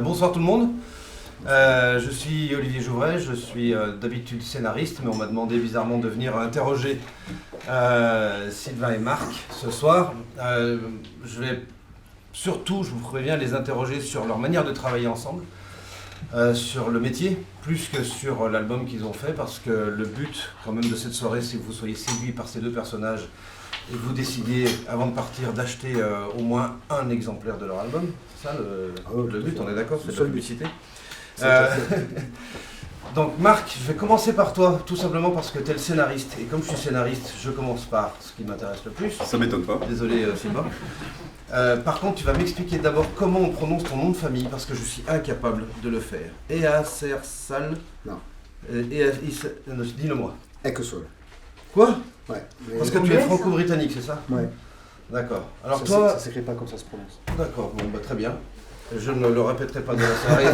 Bonsoir tout le monde. Je suis Olivier Jouvray, je suis d'habitude scénariste, mais on m'a demandé bizarrement de venir interroger Sylvain et Marc ce soir. Je vais surtout, je vous préviens, les interroger sur leur manière de travailler ensemble, sur le métier, plus que sur l'album qu'ils ont fait, parce que le but quand même de cette soirée, c'est que vous soyez séduits par ces deux personnages et que vous décidiez, avant de partir, d'acheter au moins un exemplaire de leur album. C'est ça le but, on est d'accord, c'est de la publicité. Donc Marc, je vais commencer par toi, tout simplement parce que tu es le scénariste. Et comme je suis scénariste, je commence par ce qui m'intéresse le plus. Ça m'étonne pas. Désolé Sylvain. Par contre, tu vas m'expliquer d'abord comment on prononce ton nom de famille, parce que je suis incapable de le faire. Easersal. Non. Dis-le-moi. Ekesol. Quoi? Ouais. Parce que tu es franco-britannique, c'est ça? Ouais. D'accord. Alors ça, toi... ça s'écrit pas comme ça se prononce. D'accord, bon, très bien. Je ne le répéterai pas de la soirée.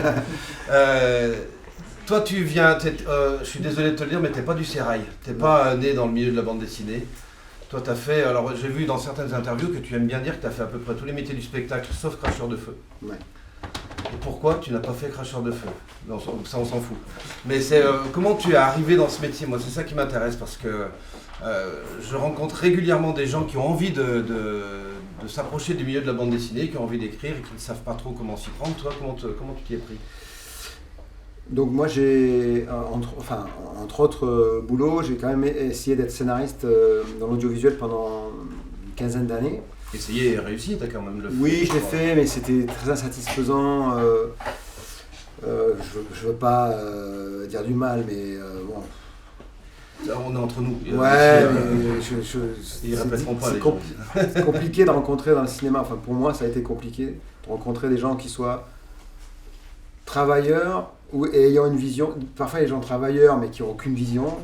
Toi, tu viens, je suis désolé de te le dire, mais tu n'es pas du sérail. Tu n'es pas né dans le milieu de la bande dessinée. Toi, tu as fait, alors j'ai vu dans certaines interviews que tu aimes bien dire que tu as fait à peu près tous les métiers du spectacle, sauf cracheur de feu. Ouais. Et pourquoi tu n'as pas fait cracheur de feu? Non, ça, on s'en fout. Mais c'est comment tu es arrivé dans ce métier? Moi, c'est ça qui m'intéresse, parce que je rencontre régulièrement des gens qui ont envie de s'approcher du milieu de la bande dessinée, qui ont envie d'écrire et qui ne savent pas trop comment s'y prendre. Toi, comment tu t'y es pris? Donc moi j'ai, entre autres boulots, j'ai quand même essayé d'être scénariste dans l'audiovisuel pendant une quinzaine d'années. Essayer et réussir, t'as quand même le fait. Oui, je l'ai fait, mais c'était très insatisfaisant. Je veux pas dire du mal, mais bon. On est entre nous. Ouais, mais c'est compliqué de rencontrer dans le cinéma. Enfin, pour moi, ça a été compliqué de rencontrer des gens qui soient travailleurs et ayant une vision. Parfois, il y a des gens travailleurs mais qui n'ont aucune vision.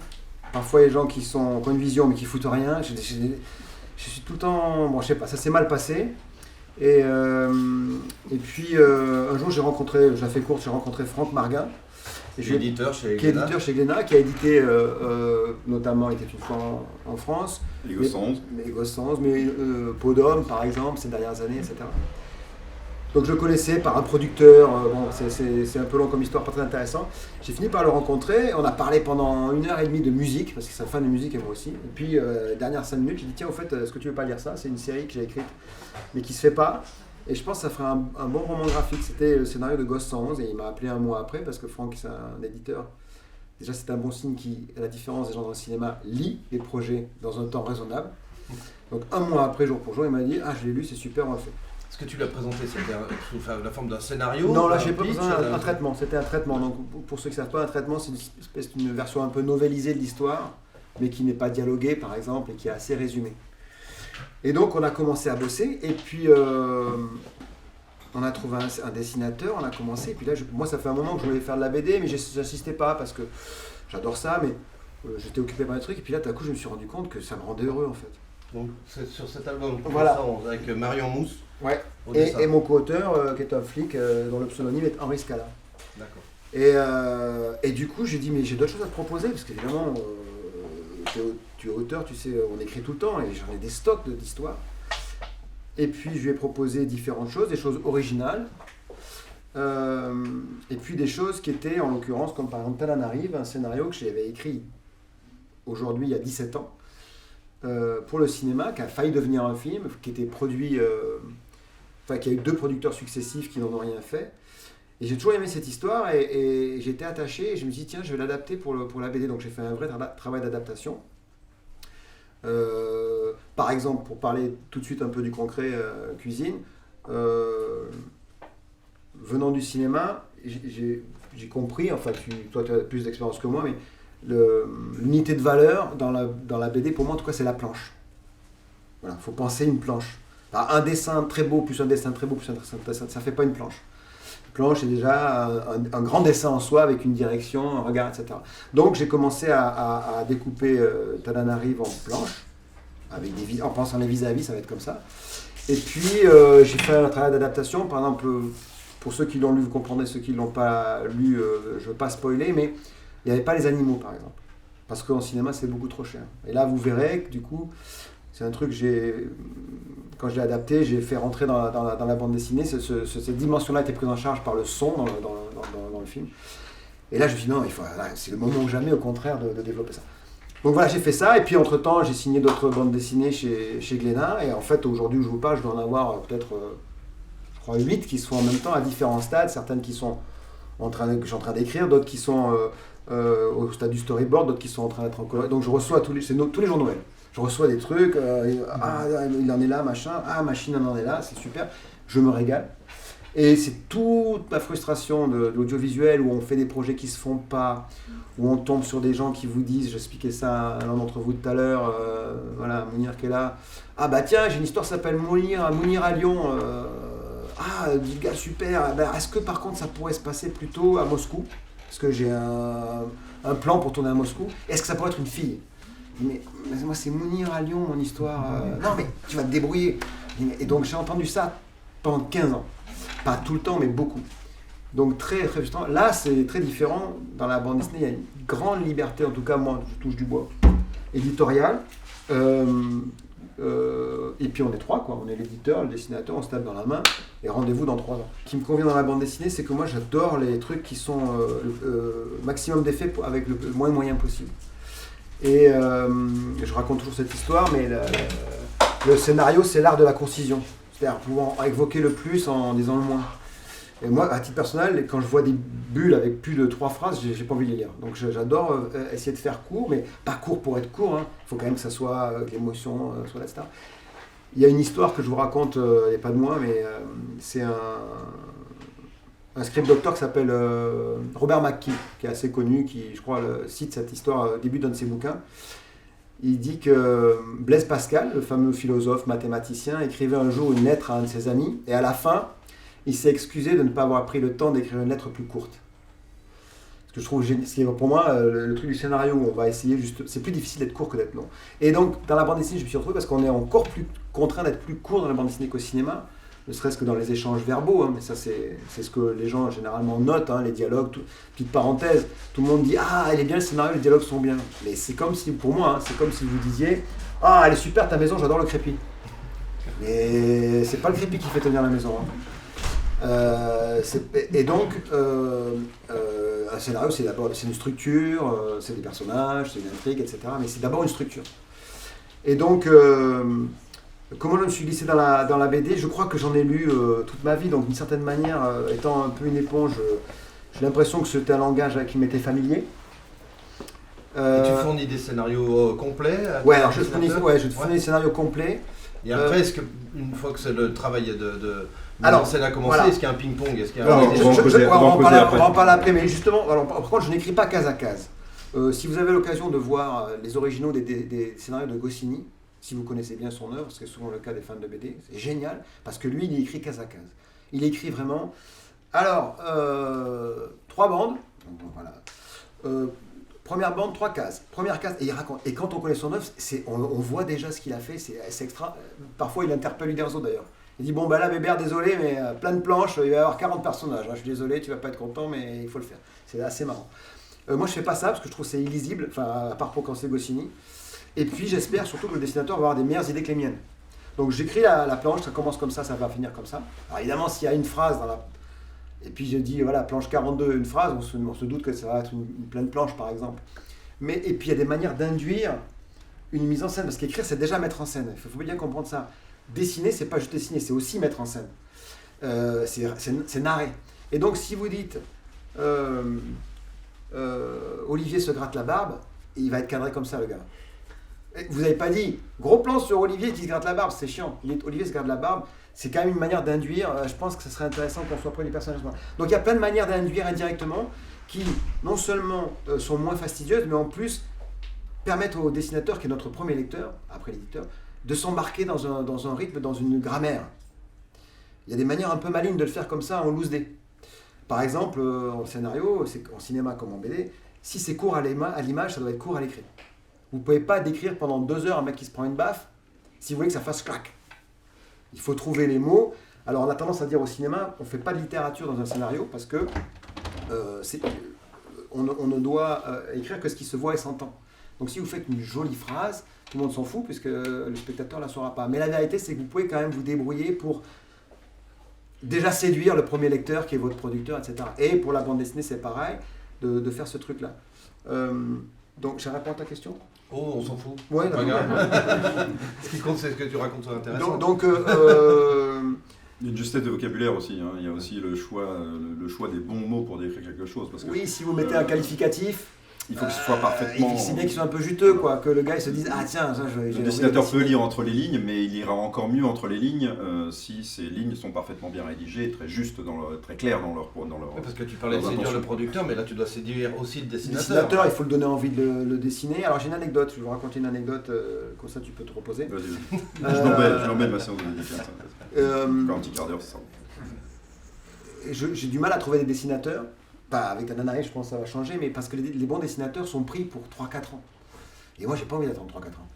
Parfois, il y a des gens qui ont une vision mais qui foutent rien. Je suis tout le temps. Bon, je sais pas, ça s'est mal passé. Et puis, un jour, j'ai rencontré Franck Marguin. Qui est éditeur chez Glénat, qui a édité notamment, il était une fois en France. Les Gosses 11. Les Gosses 11, mais Peau d'Homme par exemple, ces dernières années, etc. Donc je le connaissais par un producteur, bon, c'est un peu long comme histoire, pas très intéressant. J'ai fini par le rencontrer, on a parlé pendant 1h30 de musique, parce que c'est un fan de musique et moi aussi. Et puis, dernière 5 minutes, j'ai dit tiens, au fait, est-ce que tu veux pas lire ça? C'est une série que j'ai écrite, mais qui se fait pas. Et je pense que ça ferait un bon roman graphique. C'était le scénario de Ghost 111 et il m'a appelé un mois après parce que Franck, c'est un éditeur. Déjà, c'est un bon signe qui, à la différence des gens dans le cinéma, lit les projets dans un temps raisonnable. Donc un mois après, jour pour jour, il m'a dit ah, je l'ai lu, c'est super, on l'a fait. Est-ce que tu l'as présenté sous la forme d'un scénario? Non, là, j'ai pas besoin d'un traitement. C'était un traitement. Donc pour ceux qui ne savent pas, un traitement, c'est une version un peu novélisée de l'histoire, mais qui n'est pas dialoguée, par exemple, et qui est assez résumée. Et donc on a commencé à bosser et puis on a trouvé un dessinateur, on a commencé et puis là moi ça fait un moment que je voulais faire de la BD mais j'insistais pas parce que j'adore ça mais j'étais occupé par des trucs et puis là tout à coup je me suis rendu compte que ça me rendait heureux en fait. Donc c'est sur cet album voilà. Avec Marion Mousse. Ouais. Et mon co-auteur qui est un flic dont le pseudonyme est Henri Scala. D'accord. Et du coup j'ai dit mais j'ai d'autres choses à te proposer parce qu'évidemment tu es auteur, tu sais, on écrit tout le temps et j'en ai des stocks d'histoires. Et puis je lui ai proposé différentes choses, des choses originales, et puis des choses qui étaient en l'occurrence comme par exemple Tananarive, un scénario que j'avais écrit aujourd'hui il y a 17 ans pour le cinéma, qui a failli devenir un film, qui était produit, qui a eu 2 producteurs successifs qui n'en ont rien fait. Et j'ai toujours aimé cette histoire et j'étais attaché et je me suis dit tiens je vais l'adapter pour la BD, donc j'ai fait un vrai travail d'adaptation. Par exemple, pour parler tout de suite un peu du concret cuisine, venant du cinéma, j'ai compris, enfin toi tu as plus d'expérience que moi, mais l'unité de valeur dans la BD pour moi en tout cas c'est la planche. Voilà, il faut penser une planche. Alors, un dessin très beau plus un dessin très beau plus un dessin, ça ne fait pas une planche. Planche est déjà un grand dessin en soi avec une direction, un regard, etc. Donc j'ai commencé à découper Tananarive en planches, en pensant les vis-à-vis, ça va être comme ça. Et puis j'ai fait un travail d'adaptation, par exemple, pour ceux qui l'ont lu, vous comprendrez, ceux qui ne l'ont pas lu, je ne veux pas spoiler, mais il n'y avait pas les animaux par exemple, parce qu'en cinéma c'est beaucoup trop cher. Et là vous verrez que du coup, c'est un truc que j'ai quand je l'ai adapté, j'ai fait rentrer dans la bande dessinée. Cette dimension-là a été prise en charge par le son dans le film. Et là, je me suis dit, non, c'est le moment ou jamais, au contraire, de développer ça. Donc voilà, j'ai fait ça. Et puis, entre-temps, j'ai signé d'autres bandes dessinées chez Glénat. Et en fait, aujourd'hui où je vous parle, je dois en avoir peut-être, je crois, 8 qui sont en même temps à différents stades. Certaines qui sont que je suis en train d'écrire, d'autres qui sont au stade du storyboard, d'autres qui sont en train d'être en coloré. Donc je reçois tous les jours Noël. Je reçois des trucs, il en est là, machin, machine en est là, c'est super. Je me régale. Et c'est toute ma frustration de l'audiovisuel où on fait des projets qui se font pas, où on tombe sur des gens qui vous disent, j'expliquais ça à l'un d'entre vous tout à l'heure, voilà, Mounir qui est là. Ah bah tiens, j'ai une histoire qui s'appelle Mounir à Lyon. Du gars super. Ben, est-ce que par contre ça pourrait se passer plutôt à Moscou? Parce que j'ai un plan pour tourner à Moscou. Est-ce que ça pourrait être une fille? Mais moi c'est Mounir à Lyon mon histoire. Non mais tu vas te débrouiller. Et donc j'ai entendu ça pendant 15 ans. Pas tout le temps mais beaucoup. Donc très très frustrant. Là c'est très différent. Dans la bande dessinée il y a une grande liberté, en tout cas moi je touche du bois, éditoriale. Et puis on est 3 quoi, on est l'éditeur, le dessinateur, on se tape dans la main et rendez-vous dans 3 ans. Ce qui me convient dans la bande dessinée, c'est que moi j'adore les trucs qui sont maximum d'effets avec le moins de moyens possible. Et je raconte toujours cette histoire, mais le scénario c'est l'art de la concision, c'est-à-dire pouvoir évoquer le plus en disant le moins. Et moi, à titre personnel, quand je vois des bulles avec plus de 3 phrases, j'ai pas envie de les lire. Donc j'adore essayer de faire court, mais pas court pour être court. Il faut quand même que ça soit l'émotion, soit la star. Il y a une histoire que je vous raconte, il n'y a pas de moi, mais c'est un script doctor qui s'appelle Robert McKee, qui est assez connu, qui, je crois, cite cette histoire au début d'un de ses bouquins. Il dit que Blaise Pascal, le fameux philosophe mathématicien, écrivait un jour une lettre à un de ses amis, et à la fin, il s'est excusé de ne pas avoir pris le temps d'écrire une lettre plus courte. Parce que je trouve, pour moi, le truc du scénario où on va essayer juste, c'est plus difficile d'être court que d'être long. Et donc, dans la bande dessinée, je me suis retrouvé parce qu'on est encore plus contraint d'être plus court dans la bande dessinée qu'au cinéma, ne serait-ce que dans les échanges verbaux, mais ça c'est ce que les gens généralement notent, les dialogues, petite parenthèse, tout le monde dit « Ah, il est bien le scénario, les dialogues sont bien ». Mais c'est comme si, pour moi, c'est comme si vous disiez « Ah, elle est super ta maison, j'adore le crépi ». Mais c'est pas le crépi qui fait tenir la maison. Et donc, un scénario, c'est une structure, c'est des personnages, c'est une intrigue, etc. Mais c'est d'abord une structure. Et donc, comment je me suis glissé dans la BD? Je crois que j'en ai lu toute ma vie, donc d'une certaine manière, étant un peu une éponge, j'ai l'impression que c'était un langage qui m'était familier. Et tu fournis des scénarios complets? Ouais, alors je fournis des scénarios complets. Et après, est-ce que, une fois que le travail de scène a commencé, voilà. Est-ce qu'il y a un ping-pong? On va en parler après, mais justement, alors, par contre, je n'écris pas case à case. Si vous avez l'occasion de voir les originaux des scénarios de Goscinny, si vous connaissez bien son œuvre, ce qui est souvent le cas des fans de BD, c'est génial, parce que lui, il écrit case à case. Il écrit vraiment... Alors, 3 bandes, donc, voilà. Première bande, 3 cases. Première case, et il raconte. Et quand on connaît son œuvre, on voit déjà ce qu'il a fait, c'est extra. Parfois, il interpelle Uderzo d'ailleurs. Il dit, bon, bah là, Bébert, désolé, mais plein de planches, il va y avoir 40 personnages. Je suis désolé, tu vas pas être content, mais il faut le faire. C'est assez marrant. Moi, je fais pas ça, parce que je trouve que c'est illisible, enfin, à part pour quand c'est Goscinny. Et puis, j'espère surtout que le dessinateur va avoir des meilleures idées que les miennes. Donc, j'écris la planche, ça commence comme ça va finir comme ça. Alors, évidemment, s'il y a une phrase dans la... Et puis je dis, voilà, planche 42, une phrase, on se doute que ça va être une pleine planche, par exemple. Et puis il y a des manières d'induire une mise en scène, parce qu'écrire, c'est déjà mettre en scène. Il faut bien comprendre ça. Dessiner, c'est pas juste dessiner, c'est aussi mettre en scène. C'est narrer. Et donc, si vous dites, Olivier se gratte la barbe, il va être cadré comme ça, le gars. Et vous n'avez pas dit, gros plan sur Olivier qui se gratte la barbe, c'est chiant. Olivier se gratte la barbe. C'est quand même une manière d'induire, je pense que ce serait intéressant qu'on soit près du personnage. Donc il y a plein de manières d'induire indirectement qui non seulement sont moins fastidieuses, mais en plus permettent au dessinateur, qui est notre premier lecteur, après l'éditeur, de s'embarquer dans un rythme, dans une grammaire. Il y a des manières un peu malignes de le faire comme ça en loose day. Par exemple, en scénario, en cinéma comme en BD, si c'est court à l'image, ça doit être court à l'écrit. Vous ne pouvez pas décrire pendant 2 heures un mec qui se prend une baffe si vous voulez que ça fasse clac. Il faut trouver les mots. Alors on a tendance à dire au cinéma, on ne fait pas de littérature dans un scénario parce que on ne doit écrire que ce qui se voit et s'entend. Donc si vous faites une jolie phrase, tout le monde s'en fout puisque le spectateur ne la saura pas. Mais la vérité, c'est que vous pouvez quand même vous débrouiller pour déjà séduire le premier lecteur qui est votre producteur, etc. Et pour la bande dessinée, c'est pareil, de faire ce truc-là. Donc, j'ai répondu à ta question ? Oh, on s'en fout. Ouais, c'est pas grave. Ce qui compte, c'est ce que tu racontes soit intéressant. Donc, il y a une justesse de vocabulaire aussi. Il y a aussi le choix des bons mots pour décrire quelque chose. Parce que, oui, si vous mettez un qualificatif, il faut que ce soit parfaitement. C'est bien qu'ils soient un peu juteux, quoi, que le gars il se dise ah tiens, ça je. Le dessinateur peut lire entre les lignes, mais il ira encore mieux entre les lignes si ces lignes sont parfaitement bien rédigées, très justes, très claires dans leur. Oui, parce que tu parlais de séduire le producteur, mais là tu dois séduire aussi le dessinateur. Le dessinateur, il faut le donner envie de le dessiner. Alors j'ai une anecdote, je vais vous raconter une anecdote, comme ça tu peux te reposer. Vas-y. Je l'emmène ma séance de dédicace. Encore un petit quart d'heure, c'est ça. J'ai du mal à trouver des dessinateurs. Pas avec ta nanaï, je pense que ça va changer, mais parce que les bons dessinateurs sont pris pour 3-4 ans. Et moi, j'ai pas envie d'attendre 3-4 ans.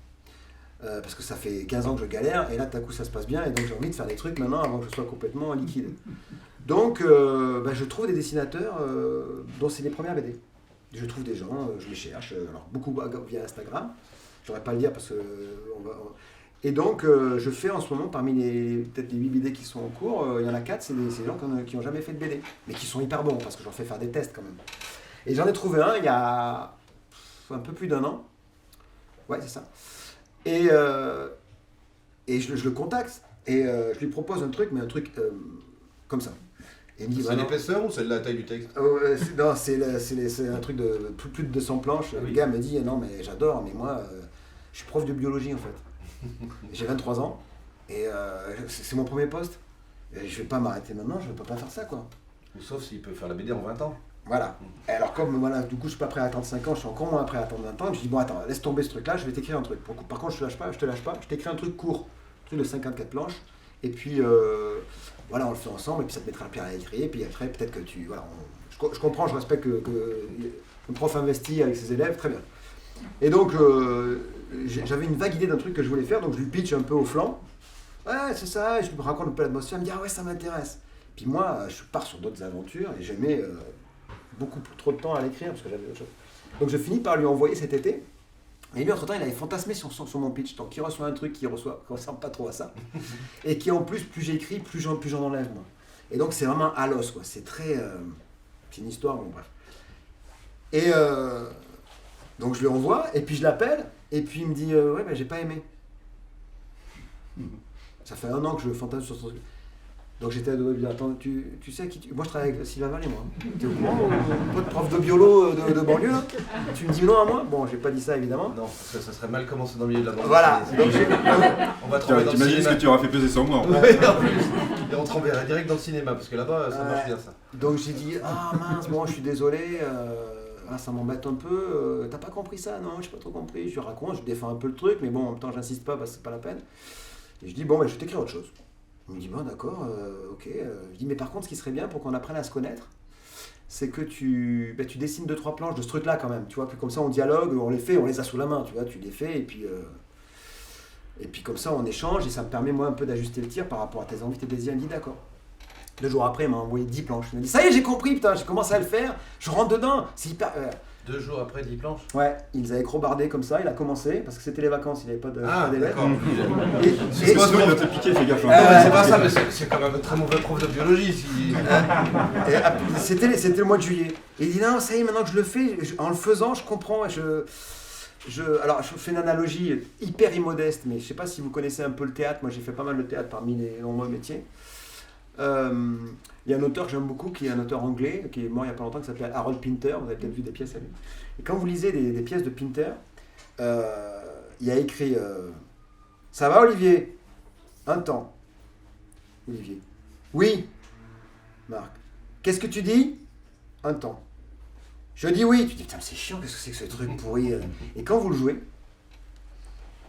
Parce que ça fait 15 ans que je galère, et là, tout à coup, ça se passe bien, et donc j'ai envie de faire des trucs maintenant avant que je sois complètement liquide. Donc, je trouve des dessinateurs dont c'est les premières BD. Je trouve des gens, je les cherche, alors beaucoup via Instagram. Je n'aurais pas à le dire parce que... Et donc, je fais en ce moment, parmi peut-être les 8 BD qui sont en cours, il y en a 4, c'est des gens qui n'ont jamais fait de BD, mais qui sont hyper bons, parce que j'en fais faire des tests quand même. Et j'en ai trouvé un il y a un peu plus d'1 an. Ouais, c'est ça. Et je le contacte, et je lui propose un truc, mais un truc comme ça. Et il me dit, c'est l'épaisseur ou c'est la taille du texte? Non, c'est un truc de plus de 200 planches. Ah, oui. Le gars me dit, non, mais j'adore, mais moi, je suis prof de biologie en fait. J'ai 23 ans et c'est mon premier poste. Et je vais pas m'arrêter maintenant, je ne peux pas faire ça quoi. Ou sauf s'il peut faire la BD en 20 ans. Voilà. Et alors comme voilà, du coup je suis pas prêt à attendre 5 ans, je suis encore moins prêt à attendre 20 ans. Et je dis bon attends, laisse tomber ce truc là, je vais t'écrire un truc. Par contre je te lâche pas, je t'écris un truc court, un truc de 54 planches. Et puis voilà, on le fait ensemble et puis ça te mettra le pied à l'étrier. Et puis après peut-être que tu... Voilà, je comprends, je respecte que le prof investit avec ses élèves, très bien. Et donc, j'avais une vague idée d'un truc que je voulais faire, donc je lui pitch un peu au flanc. Ouais, c'est ça, et je lui raconte un peu l'atmosphère, il me dit ah ouais, ça m'intéresse. Puis moi, je pars sur d'autres aventures et j'ai mis beaucoup trop de temps à l'écrire parce que j'avais autre chose. Donc je finis par lui envoyer cet été. Et lui, entre-temps, il avait fantasmé sur mon pitch. Donc il reçoit un truc qui ressemble pas trop à ça. Et qui en plus j'écris, plus j'en enlève. Moi. Et donc c'est vraiment à l'os, quoi. C'est très... c'est une histoire, bon bref. Et... donc je lui envoie, et puis je l'appelle, et puis il me dit ouais, j'ai pas aimé. Ça fait 1 an que je fantasme sur son truc. Donc j'étais à deux, attends, tu sais qui tu... Moi je travaille avec Sylvain Vallée, moi. T'es au courant, pote prof de biolo de banlieue, là. Tu me dis non à moi? Bon, j'ai pas dit ça évidemment. Non, parce que ça serait mal commencé dans le milieu de la bande. Voilà. Donc, on va tomber dans le T'imagines ce cinéma. que tu auras fait peser sur moi en fait. Ouais, en plus. Et on te renverrait direct dans le cinéma, parce que là-bas, ça marche bien ça. Donc j'ai dit ah mince, bon, je suis désolé. Ça m'embête un peu, t'as pas compris ça? Non, j'ai pas trop compris. Je lui raconte, je défends un peu le truc, mais bon, en même temps, j'insiste pas parce que c'est pas la peine. Et je dis, bon, je vais t'écrire autre chose. Il me dit, bon, d'accord, ok. Je dis, mais par contre, ce qui serait bien pour qu'on apprenne à se connaître, c'est que tu dessines 2-3 planches de ce truc-là quand même, tu vois. Puis comme ça, on dialogue, on les a sous la main, tu vois, tu les fais, et puis comme ça, on échange, et ça me permet, moi, un peu d'ajuster le tir par rapport à tes envies, tes désirs. Il me dit, d'accord. 2 jours après, il m'a envoyé 10 planches. Il m'a dit, ça y est, j'ai compris, putain, j'ai commencé à le faire, je rentre dedans, c'est hyper... 2 jours après, 10 planches. Ouais, il les avait crobardés comme ça, il a commencé, parce que c'était les vacances, il n'avait pas d'élèves. D'accord. Sinon il va te piquer, fais gaffe. C'est pas ça, mais c'est quand même un très mauvais prof de biologie. C'était le mois de juillet. Et il dit non, ça y est, maintenant que je le fais, en le faisant, je comprends. Alors, je fais une analogie hyper immodeste, mais je ne sais pas si vous connaissez un peu le théâtre. Moi, j'ai fait pas mal de théâtre parmi les nombreux métiers. Il y a un auteur que j'aime beaucoup, qui est un auteur anglais, qui est mort il n'y a pas longtemps, qui s'appelle Harold Pinter. Vous avez peut-être vu des pièces à lui. Et quand vous lisez des pièces de Pinter, il y a écrit ça va, Olivier? Un temps. Olivier. Oui. Marc. Qu'est-ce que tu dis? Un temps. Je dis oui. Tu dis putain, c'est chiant, qu'est-ce que c'est que ce truc pourri? Et quand vous le jouez,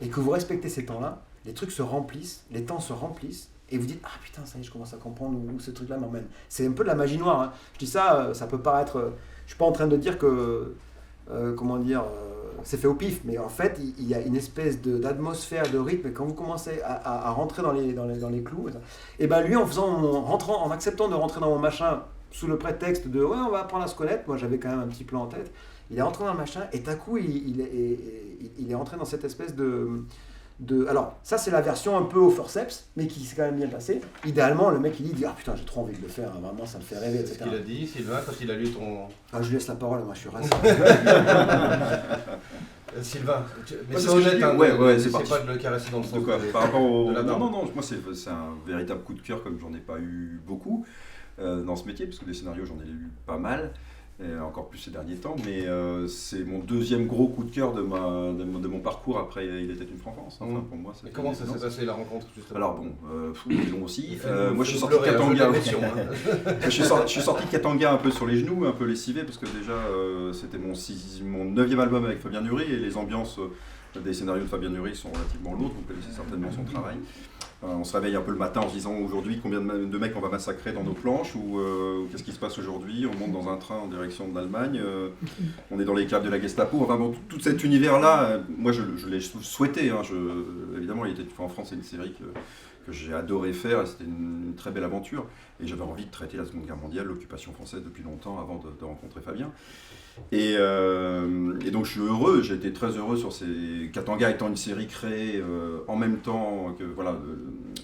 et que vous respectez ces temps-là, les trucs se remplissent, les temps se remplissent, et vous dites ah putain, ça y est, je commence à comprendre où ce truc-là m'emmène. C'est un peu de la magie noire. Hein. Je dis ça, ça peut paraître. Je suis pas en train de dire que c'est fait au pif, mais en fait, il y a une espèce d'atmosphère, de rythme, et quand vous commencez à rentrer dans les clous, et ben lui, en acceptant de rentrer dans mon machin, sous le prétexte de ouais, on va apprendre à se connaître, moi j'avais quand même un petit plan en tête, il est rentré dans le machin, et d'un coup, il est rentré dans cette espèce de... Alors, ça, c'est la version un peu au forceps, mais qui s'est quand même bien passée. Idéalement, le mec, il dit « Ah putain, j'ai trop envie de le faire, hein, vraiment, ça me fait rêver, etc. » C'est ce qu'il a dit, Sylvain, quand il a lu ton... Ah, je lui laisse la parole, moi, je suis rassé. Sylvain, mais Ouais, c'est c'est ce que honnête, j'ai dit. hein, Ouais, c'est c'est parti. pas de le caresser dans le sens De quoi de- Par rapport au... de la Non, barbe. non, moi c'est un véritable coup de cœur comme j'en ai pas eu beaucoup dans ce métier, parce que des scénarios j'en ai lu pas mal, et encore plus ces derniers temps, mais c'est mon deuxième gros coup de cœur de mon parcours après Il était une France. Enfin, pour moi, Mais comment ça s'est passé la rencontre justement? Alors bon, ils l'ont aussi. Fais-nous- Moi je suis fais-nous sorti de pleurer, hein, Katanga. j'ai l'impression, hein. Je suis sorti de Katanga un peu sur les genoux, un peu lessivé, parce que déjà c'était mon 9e album avec Fabien Nury, et les ambiances des scénarios de Fabien Nury sont relativement lourdes, vous connaissez certainement son travail. On se réveille un peu le matin en se disant aujourd'hui combien de mecs on va massacrer dans nos planches, ou qu'est-ce qui se passe aujourd'hui, on monte dans un train en direction de l'Allemagne, on est dans les caves de la Gestapo, enfin bon, tout cet univers-là, moi je l'ai souhaité, hein, évidemment Il était une fois en France, c'est une série que j'ai adoré faire, et c'était une très belle aventure, et j'avais envie de traiter la Seconde Guerre mondiale, l'occupation française depuis longtemps avant de rencontrer Fabien. Et donc je suis heureux, j'ai été très heureux sur ces... Katanga étant une série créée en même temps que... Voilà,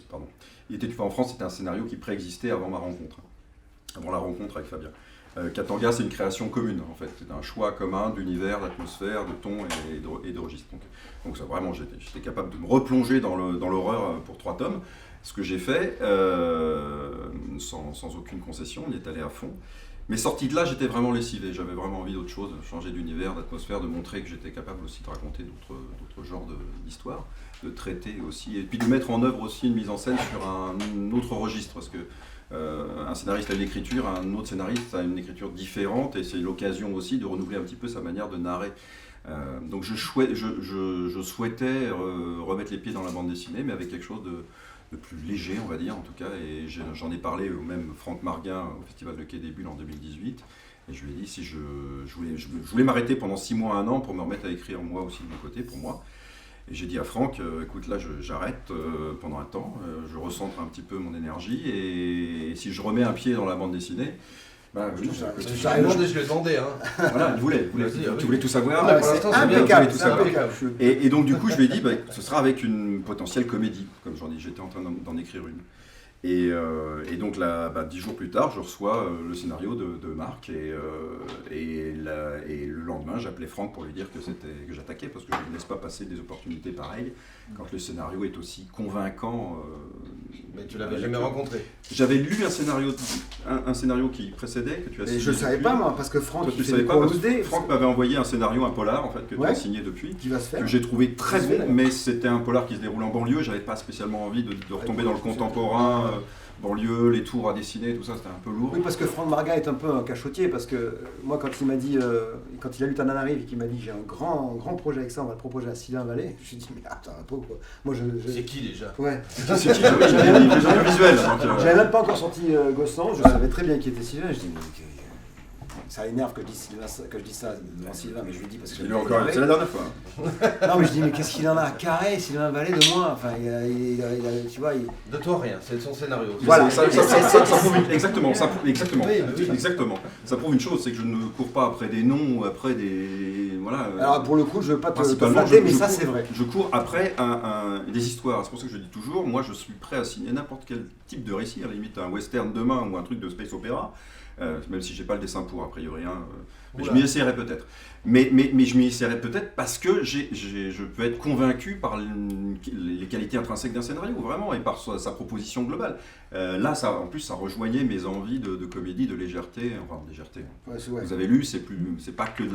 pardon. Il était une fois en France, c'était un scénario qui préexistait avant ma rencontre, avant la rencontre avec Fabien. Katanga, c'est une création commune en fait, c'est un choix commun d'univers, d'atmosphère, de ton et de registre. Donc ça, vraiment, j'étais capable de me replonger dans l'horreur pour 3 tomes, ce que j'ai fait sans aucune concession, on y est allé à fond. Mais sorti de là, j'étais vraiment lessivé, j'avais vraiment envie d'autre chose, de changer d'univers, d'atmosphère, de montrer que j'étais capable aussi de raconter d'autres genres d'histoires, de traiter aussi, et puis de mettre en œuvre aussi une mise en scène sur un autre registre, parce que un scénariste a une écriture, un autre scénariste a une écriture différente, et c'est l'occasion aussi de renouveler un petit peu sa manière de narrer. Donc je souhaitais remettre les pieds dans la bande dessinée, mais avec quelque chose de plus léger, on va dire, en tout cas, et j'en ai parlé au même Franck Marguin au Festival de Quai des Bulles en 2018, et je lui ai dit si je voulais m'arrêter pendant 6 mois, 1 an pour me remettre à écrire moi aussi de mon côté, pour moi. Et j'ai dit à Franck, écoute là j'arrête pendant un temps, je recentre un petit peu mon énergie, et si je remets un pied dans la bande dessinée, bah, Je lui ai demandé, hein. voilà, il voulait, Vas-y, tu voulais tout savoir. Ah, pour l'instant, c'est bien, impeccable, tout c'est savoir. impeccable. Et donc du coup je lui ai dit, bah, ce sera avec une potentielle comédie, comme j'étais en train d'en écrire une. Et donc là, 10 jours plus tard, je reçois le scénario de Marc, et le lendemain j'appelais Franck pour lui dire que j'attaquais, parce que je ne laisse pas passer des opportunités pareilles quand le scénario est aussi convaincant. Mais tu l'avais jamais rencontré. J'avais lu un scénario qui précédait, que tu as signé. Et je savais depuis. pas, moi, parce que Franck, Toi, tu il fait savais des pas, parce idées, que Franck m'avait envoyé un scénario, un polar en fait, que tu as signé depuis, qui va se faire. que j'ai trouvé très Ça se bon, fait, d'ailleurs. mais c'était un polar qui se déroule en banlieue, j'avais pas spécialement envie de retomber dans le contemporain, banlieue, les tours à dessiner, tout ça, c'était un peu lourd. Oui, parce que Franck Marguin est un peu un cachotier, parce que moi, quand il m'a dit, quand il a lu Ta Nana arrive et qu'il m'a dit j'ai un grand projet avec ça, on va le proposer à Sylvain Vallée, je lui ai dit mais attends un peu quoi. Moi C'est qui déjà? Ouais. C'est qui? Ah oui, j'avais des visuels. J'avais même pas encore sorti Gossan, je savais très bien qui était Sylvain, je dis mais ça énerve que je dise ça devant Sylvain, mais je lui dis parce que C'est la dernière fois. Non mais je dis mais qu'est-ce qu'il en a à carré Sylvain Vallée de moi, enfin tu vois De toi rien, c'est son scénario. Voilà. Ça prouve exactement. Oui, oui. Exactement. Ça prouve une chose, c'est que je ne cours pas après des noms ou après des voilà. Alors pour le coup, je veux pas te Principalement, flatter, mais je ça cours- c'est vrai. Je cours après des histoires. C'est pour ça que je dis toujours, moi je suis prêt à signer n'importe quel type de récit, à la limite un western demain ou un truc de space opéra, même si j'ai pas le dessin pour, a priori. Mais je m'y essaierai peut-être. Mais je m'y essaierai peut-être parce que je peux être convaincu par les qualités intrinsèques d'un scénario, vraiment, et par sa proposition globale. Là, en plus, ça rejoignait mes envies de comédie, de légèreté. Enfin, légèreté. Ouais, Vous avez lu, c'est pas que de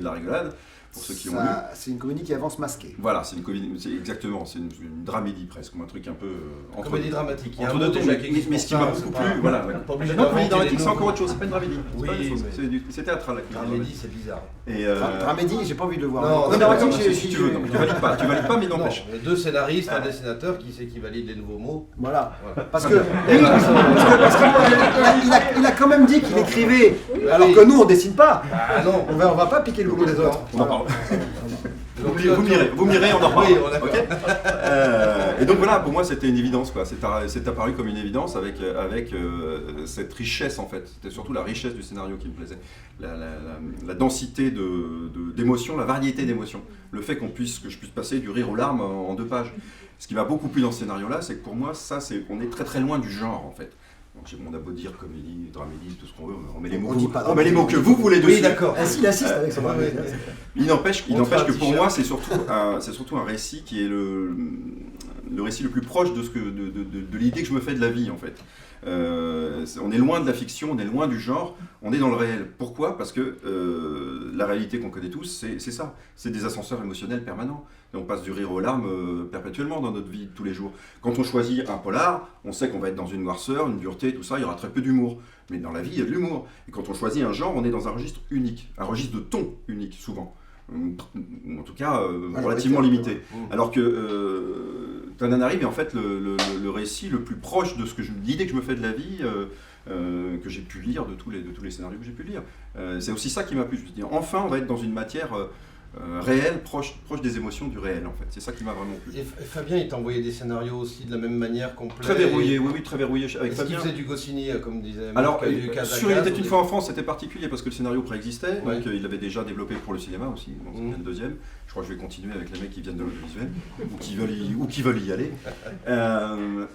la rigolade, pour ceux qui ont lu. C'est une comédie qui avance masquée. Voilà, c'est une comédie, exactement, c'est une dramédie presque, ou un truc un peu entre Comédie dramatique. Il y a entre un deux mot tons, déjà qui existe mais pour ce qui m'a ça, beaucoup c'est plu, pas- voilà. pas obligé Non, d'inventer comédie les dramatique, c'est nouveaux. encore autre chose, c'est pas une dramédie. Oui, C'est théâtral, la comédie Dramédie, c'est bizarre. Et Dramédie, j'ai pas envie de le voir. Non, Comédie non, dramatique, non, si tu veux, non, tu valides pas, mais il Non, n'empêche. mais 2 scénaristes, un dessinateur, qui c'est qui valide les nouveaux mots? Voilà. Voilà. Parce que il a quand même dit qu'il écrivait, alors que nous on dessine pas. Ah non. On va pas piquer le boulot des autres. On en parle. Donc, Vous m'irez, on en reparle. Oui, on est d'accord. Ok. Et donc voilà, pour moi c'était une évidence, quoi. C'est apparu comme une évidence avec cette richesse en fait. C'était surtout la richesse du scénario qui me plaisait. La densité d'émotions, la variété d'émotions. Le fait que je puisse passer du rire aux larmes en 2 pages. Ce qui m'a beaucoup plu dans ce scénario-là, c'est que pour moi, on est très très loin du genre en fait. Donc, on a beau dire comédie, dramédie, tout ce qu'on veut, on met les mots que vous voulez dessus. Oui, d'accord. Il assiste avec son Il n'empêche que pour moi, c'est surtout un récit qui est le récit le plus proche de l'idée que je me fais de la vie, en fait. On est loin de la fiction, on est loin du genre, on est dans le réel. Pourquoi ? Parce que la réalité qu'on connaît tous, c'est ça. C'est des ascenseurs émotionnels permanents. Et on passe du rire aux larmes perpétuellement dans notre vie de tous les jours. Quand on choisit un polar, on sait qu'on va être dans une noirceur, une dureté, tout ça, il y aura très peu d'humour. Mais dans la vie, il y a de l'humour. Et quand on choisit un genre, on est dans un registre unique, un registre de ton unique, souvent. En tout cas, relativement limité. Alors que Tananarive est en fait le récit le plus proche de l'idée que je me fais de la vie, que j'ai pu lire de tous les scénarios que j'ai pu lire. C'est aussi ça qui m'a plu. Je me dis, enfin, on va être dans une matière réel, proche des émotions du réel en fait. C'est ça qui m'a vraiment plu. Et Fabien, il t'a envoyé des scénarios aussi de la même manière complet. Très verrouillé, oui, très verrouillé. Avec Est-ce qu'il faisait du Goscinny, comme disait Alors, du Cazacas, sur Il était une fois en France, c'était particulier parce que le scénario préexistait, Ouais. donc il l'avait déjà développé pour le cinéma aussi, donc c'était le deuxième. Je crois que je vais continuer avec les mecs qui viennent de l'audiovisuel, ou qui veulent y aller.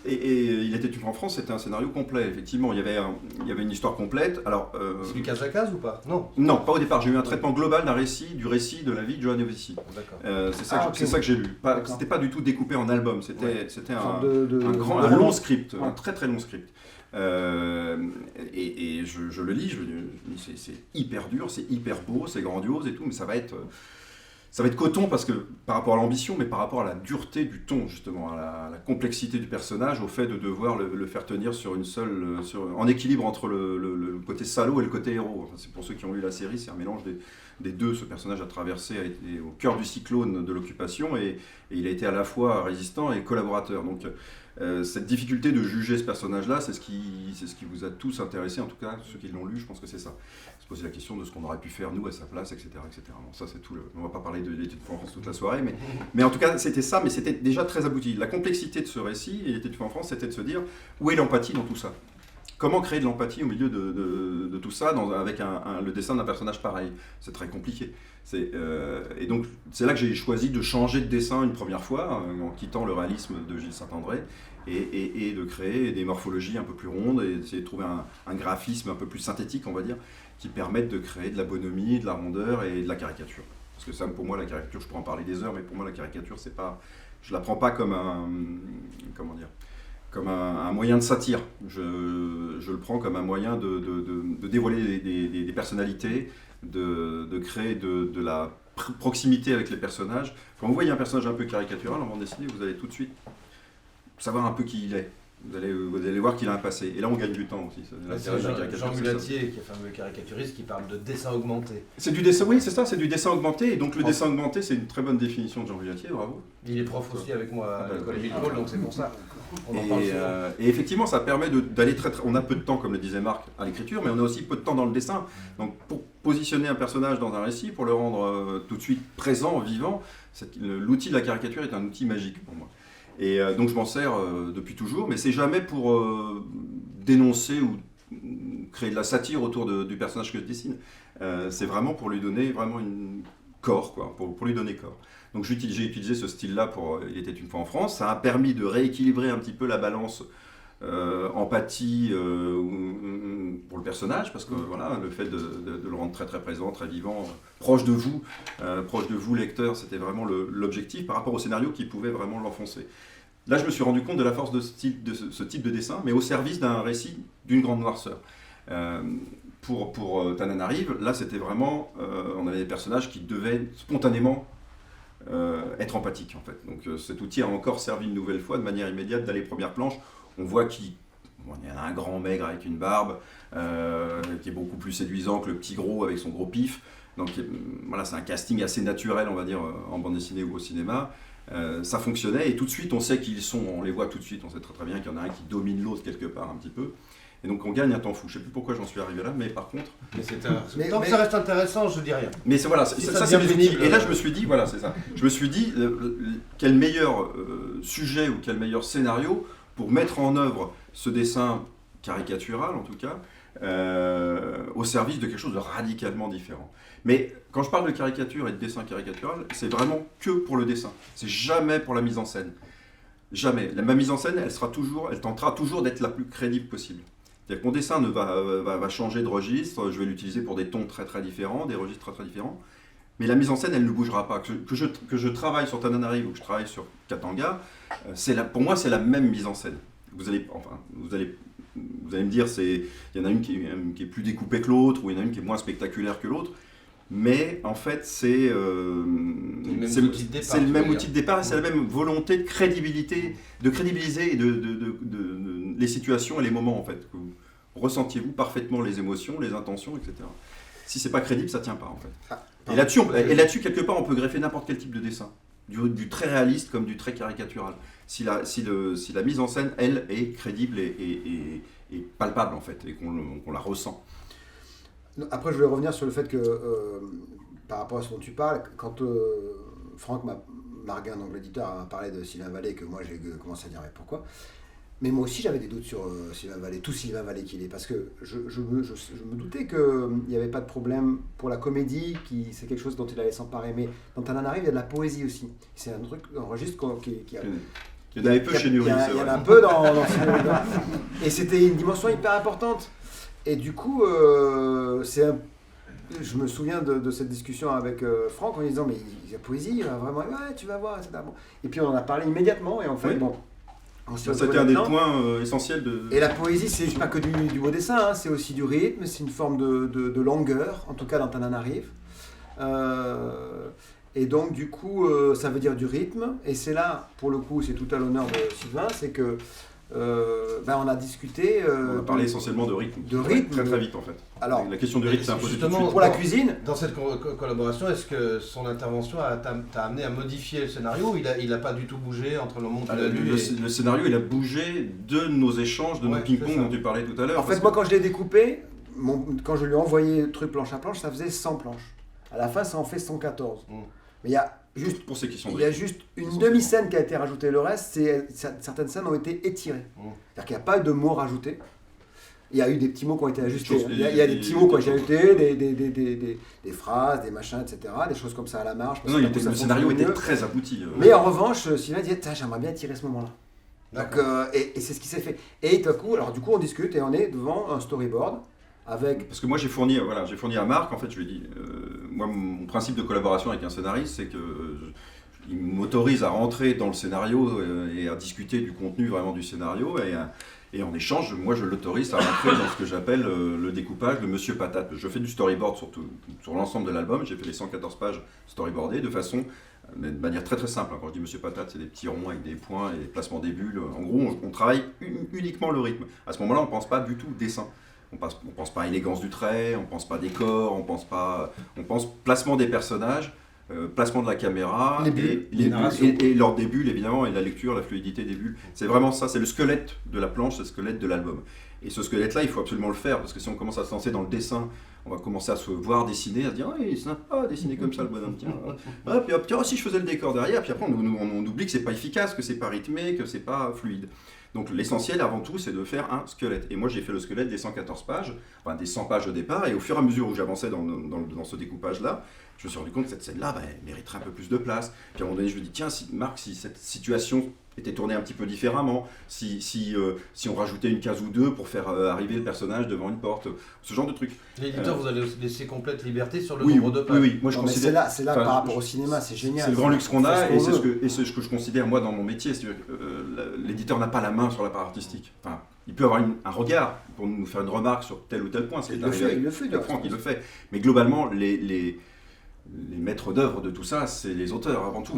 Et Il était une fois en France, c'était un scénario complet, effectivement. Il y avait une histoire complète. Alors, C'est du Cazacas ou pas ? Non. Non, pas au départ. J'ai eu un traitement global du récit de la vie de Johan Jovissi. D'accord. C'est ça que j'ai lu. C'était pas du tout découpé en album, c'était un long script, un très très long script. Et je le lis, je me dis c'est hyper dur, c'est hyper beau, c'est grandiose et tout, mais ça va être coton parce que par rapport à l'ambition, mais par rapport à la dureté du ton justement, à la complexité du personnage, au fait de devoir le faire tenir en équilibre entre le côté salaud et le côté héros. Enfin, c'est pour ceux qui ont lu la série, c'est un mélange des deux. Ce personnage a été au cœur du cyclone de l'occupation et il a été à la fois résistant et collaborateur. Donc cette difficulté de juger ce personnage-là, c'est ce qui vous a tous intéressé, en tout cas ceux qui l'ont lu, je pense que c'est ça. Se poser la question de ce qu'on aurait pu faire nous à sa place, etc. etc. Bon, ça c'est tout. On va pas parler de l'étude en France toute la soirée, mais en tout cas c'était ça, mais c'était déjà très abouti. La complexité de ce récit, et l'étude en France, c'était de se dire où est l'empathie dans tout ça. Comment créer de l'empathie au milieu de tout ça avec le dessin d'un personnage pareil? C'est très compliqué. Et donc c'est là que j'ai choisi de changer de dessin une première fois, en quittant le réalisme de Gilles Saint-André, et de créer des morphologies un peu plus rondes, et d'essayer de trouver un graphisme un peu plus synthétique, on va dire, qui permettent de créer de la bonhomie, de la rondeur et de la caricature. Parce que ça, pour moi, la caricature, je pourrais en parler des heures, mais pour moi, la caricature, je la prends pas comme un moyen de satire. Je le prends comme un moyen de dévoiler des personnalités, de créer de la proximité avec les personnages. Quand vous voyez un personnage un peu caricatural en bande dessinée, vous allez tout de suite savoir un peu qui il est. Vous allez voir qu'il a un passé. Et là, on gagne du temps aussi. C'est Jean Mulatier, qui est fameux caricaturiste, qui parle de dessin augmenté. C'est du dessin, oui, c'est ça, c'est du dessin augmenté. Et donc le dessin augmenté, c'est une très bonne définition de Jean Mulatier, bravo. Il est prof aussi avec moi à l'école Émile Paul, donc c'est pour ça. Et effectivement, ça permet d'aller très. On a peu de temps, comme le disait Marc, à l'écriture, mais on a aussi peu de temps dans le dessin. Donc pour positionner un personnage dans un récit, pour le rendre tout de suite présent, vivant, l'outil de la caricature est un outil magique pour moi. Et donc je m'en sers depuis toujours, mais c'est jamais pour dénoncer ou créer de la satire autour du personnage que je dessine. C'est vraiment pour lui donner vraiment corps, quoi, pour lui donner corps. Donc j'ai utilisé ce style-là pour Il était une fois en France. Ça a permis de rééquilibrer un petit peu la balance empathie pour le personnage, parce que voilà, le fait de le rendre très très présent, très vivant, proche de vous lecteur, c'était vraiment l'objectif par rapport au scénario qui pouvait vraiment l'enfoncer. Là, je me suis rendu compte de la force de ce type de dessin, mais au service d'un récit d'une grande noirceur. Pour Tananarive, là c'était vraiment, on avait des personnages qui devaient spontanément être empathiques en fait. Donc cet outil a encore servi une nouvelle fois de manière immédiate d'aller première planche. On voit qu'il y a un grand maigre avec une barbe, qui est beaucoup plus séduisant que le petit gros avec son gros pif. Donc voilà, c'est un casting assez naturel, on va dire, en bande dessinée ou au cinéma. Ça fonctionnait et tout de suite on sait qui ils sont, on les voit tout de suite, on sait très très bien qu'il y en a un qui domine l'autre quelque part un petit peu. Et donc on gagne un temps fou. Je sais plus pourquoi j'en suis arrivé là, mais par contre. Tant que ça reste intéressant, je dis rien. Mais c'est voilà, Si ça ça c'est devient les outils. pénible, Et là je me suis dit, voilà, c'est ça. Je me suis dit, quel meilleur sujet ou quel meilleur scénario pour mettre en œuvre ce dessin caricatural en tout cas, au service de quelque chose de radicalement différent. Mais quand je parle de caricature et de dessin caricatural, c'est vraiment que pour le dessin. C'est jamais pour la mise en scène. Jamais. Ma mise en scène, elle tentera toujours d'être la plus crédible possible. C'est-à-dire que mon dessin va changer de registre, je vais l'utiliser pour des tons très très différents, des registres très très différents, mais la mise en scène, elle ne bougera pas. Que je travaille sur Tananarive ou que je travaille sur Katanga, pour moi, c'est la même mise en scène. Vous allez me dire, il y en a une qui est plus découpée que l'autre, ou il y en a une qui est moins spectaculaire que l'autre, mais en fait, c'est le même outil de départ et c'est la même volonté de crédibiliser les situations et les moments en fait. Ressentiez-vous parfaitement les émotions, les intentions, etc. Si c'est pas crédible, ça tient pas en fait. Et là-dessus, quelque part, on peut greffer n'importe quel type de dessin, du très réaliste comme du très caricatural. Si la mise en scène, elle, est crédible et palpable en fait, et qu'on la ressent. Après, je voulais revenir sur le fait que, par rapport à ce dont tu parles, quand Franck Marguin, donc l'éditeur, a parlé de Sylvain Vallée, que moi j'ai commencé à dire pourquoi. Mais moi aussi j'avais des doutes sur Sylvain Vallée, tout Sylvain Vallée qu'il est, parce que je me doutais qu'il n'y avait pas de problème pour la comédie, c'est quelque chose dont il allait s'emparer, mais dans Tananarive, il y a de la poésie aussi. C'est un registre qui a... Il y en avait peu chez Nury, c'est vrai. Il y en a un peu dans ce et c'était une dimension hyper importante. Et du coup, je me souviens de cette discussion avec Franck en lui disant, mais il y a poésie, vraiment, ouais, tu vas voir, etc. Et puis on en a parlé immédiatement, et en fait, bon... C'était un des points essentiels de... Et la poésie, c'est pas que du beau dessin, hein, c'est aussi du rythme, c'est une forme de longueur, en tout cas dans Tananarive. Et donc, du coup, ça veut dire du rythme, et c'est là, pour le coup, c'est tout à l'honneur de Sylvain, c'est que on a discuté... on a parlé essentiellement de rythme. Très très vite en fait. Alors, la question du rythme, c'est imposé tout de suite. Pour la cuisine... Dans cette collaboration, est-ce que son intervention t'a amené à modifier le scénario ou il n'a pas du tout bougé entre le moment où tu l'as lu Le scénario, il a bougé de nos échanges, de nos ping-pong dont tu parlais tout à l'heure. En fait, moi, quand je l'ai découpé, quand je lui ai envoyé le truc planche à planche, ça faisait 100 planches. À la fin, ça en fait 114. Mais il y a juste, pour ces questions il y a juste une demi-scène qui a été rajoutée. Le reste, certaines scènes ont été étirées. C'est-à-dire qu'il n'y a pas de mots rajoutés. Il y a eu des petits mots qui ont été ajustés. Il y a des petits mots qui ont été ajoutés, des phrases, des machins, etc. Des choses comme ça à la marge. Non, le scénario était très abouti. Mais en revanche, Sylvain dit, j'aimerais bien tirer ce moment-là. Donc, et c'est ce qui s'est fait. Et du coup, on discute et on est devant un storyboard. Parce que moi j'ai fourni à Marc, en fait je lui ai dit, moi mon principe de collaboration avec un scénariste c'est qu'il m'autorise à rentrer dans le scénario et à discuter du contenu vraiment du scénario et en échange moi je l'autorise à rentrer dans ce que j'appelle le découpage de Monsieur Patate. Je fais du storyboard sur l'ensemble de l'album, j'ai fait les 114 pages storyboardées de manière très très simple. Quand je dis Monsieur Patate, c'est des petits ronds avec des points et des placements des bulles. En gros on travaille uniquement le rythme. À ce moment-là on ne pense pas du tout dessin. On pense pas à élégance du trait, on pense pas décor, on pense placement des personnages, placement de la caméra, et leur des bulles évidemment, et la lecture, la fluidité des bulles. C'est vraiment ça, c'est le squelette de la planche, c'est le squelette de l'album. Et ce squelette-là, il faut absolument le faire, parce que si on commence à se lancer dans le dessin, on va commencer à se voir dessiner, à se dire « c'est sympa, dessiner comme ça le bonhomme, tiens. » Puis hop, tiens, si je faisais le décor derrière, puis après on oublie que c'est pas efficace, que c'est pas rythmé, que c'est pas fluide. Donc l'essentiel avant tout c'est de faire un squelette. Et moi j'ai fait le squelette des 114 pages, enfin des 100 pages au départ, et au fur et à mesure où j'avançais dans ce découpage-là, je me suis rendu compte que cette scène-là, elle mériterait un peu plus de place. Puis à un moment donné je me dis, tiens Marc, si cette situation était tournée un petit peu différemment, si on rajoutait une case ou deux pour faire arriver le personnage devant une porte, ce genre de truc. L'éditeur vous allez laisser complète liberté sur le nombre de pages. Oui, moi je considère... C'est là par rapport au cinéma, c'est génial. C'est le grand luxe qu'on a, et c'est ce que je considère moi dans mon métier, c'est-à-dire que l'éditeur n'a pas la main sur la part artistique. Enfin, il peut avoir un regard pour nous faire une remarque sur tel ou tel point. Il le fait, Franck, il le fait. Mais globalement, les maîtres d'œuvre de tout ça, c'est les auteurs avant tout.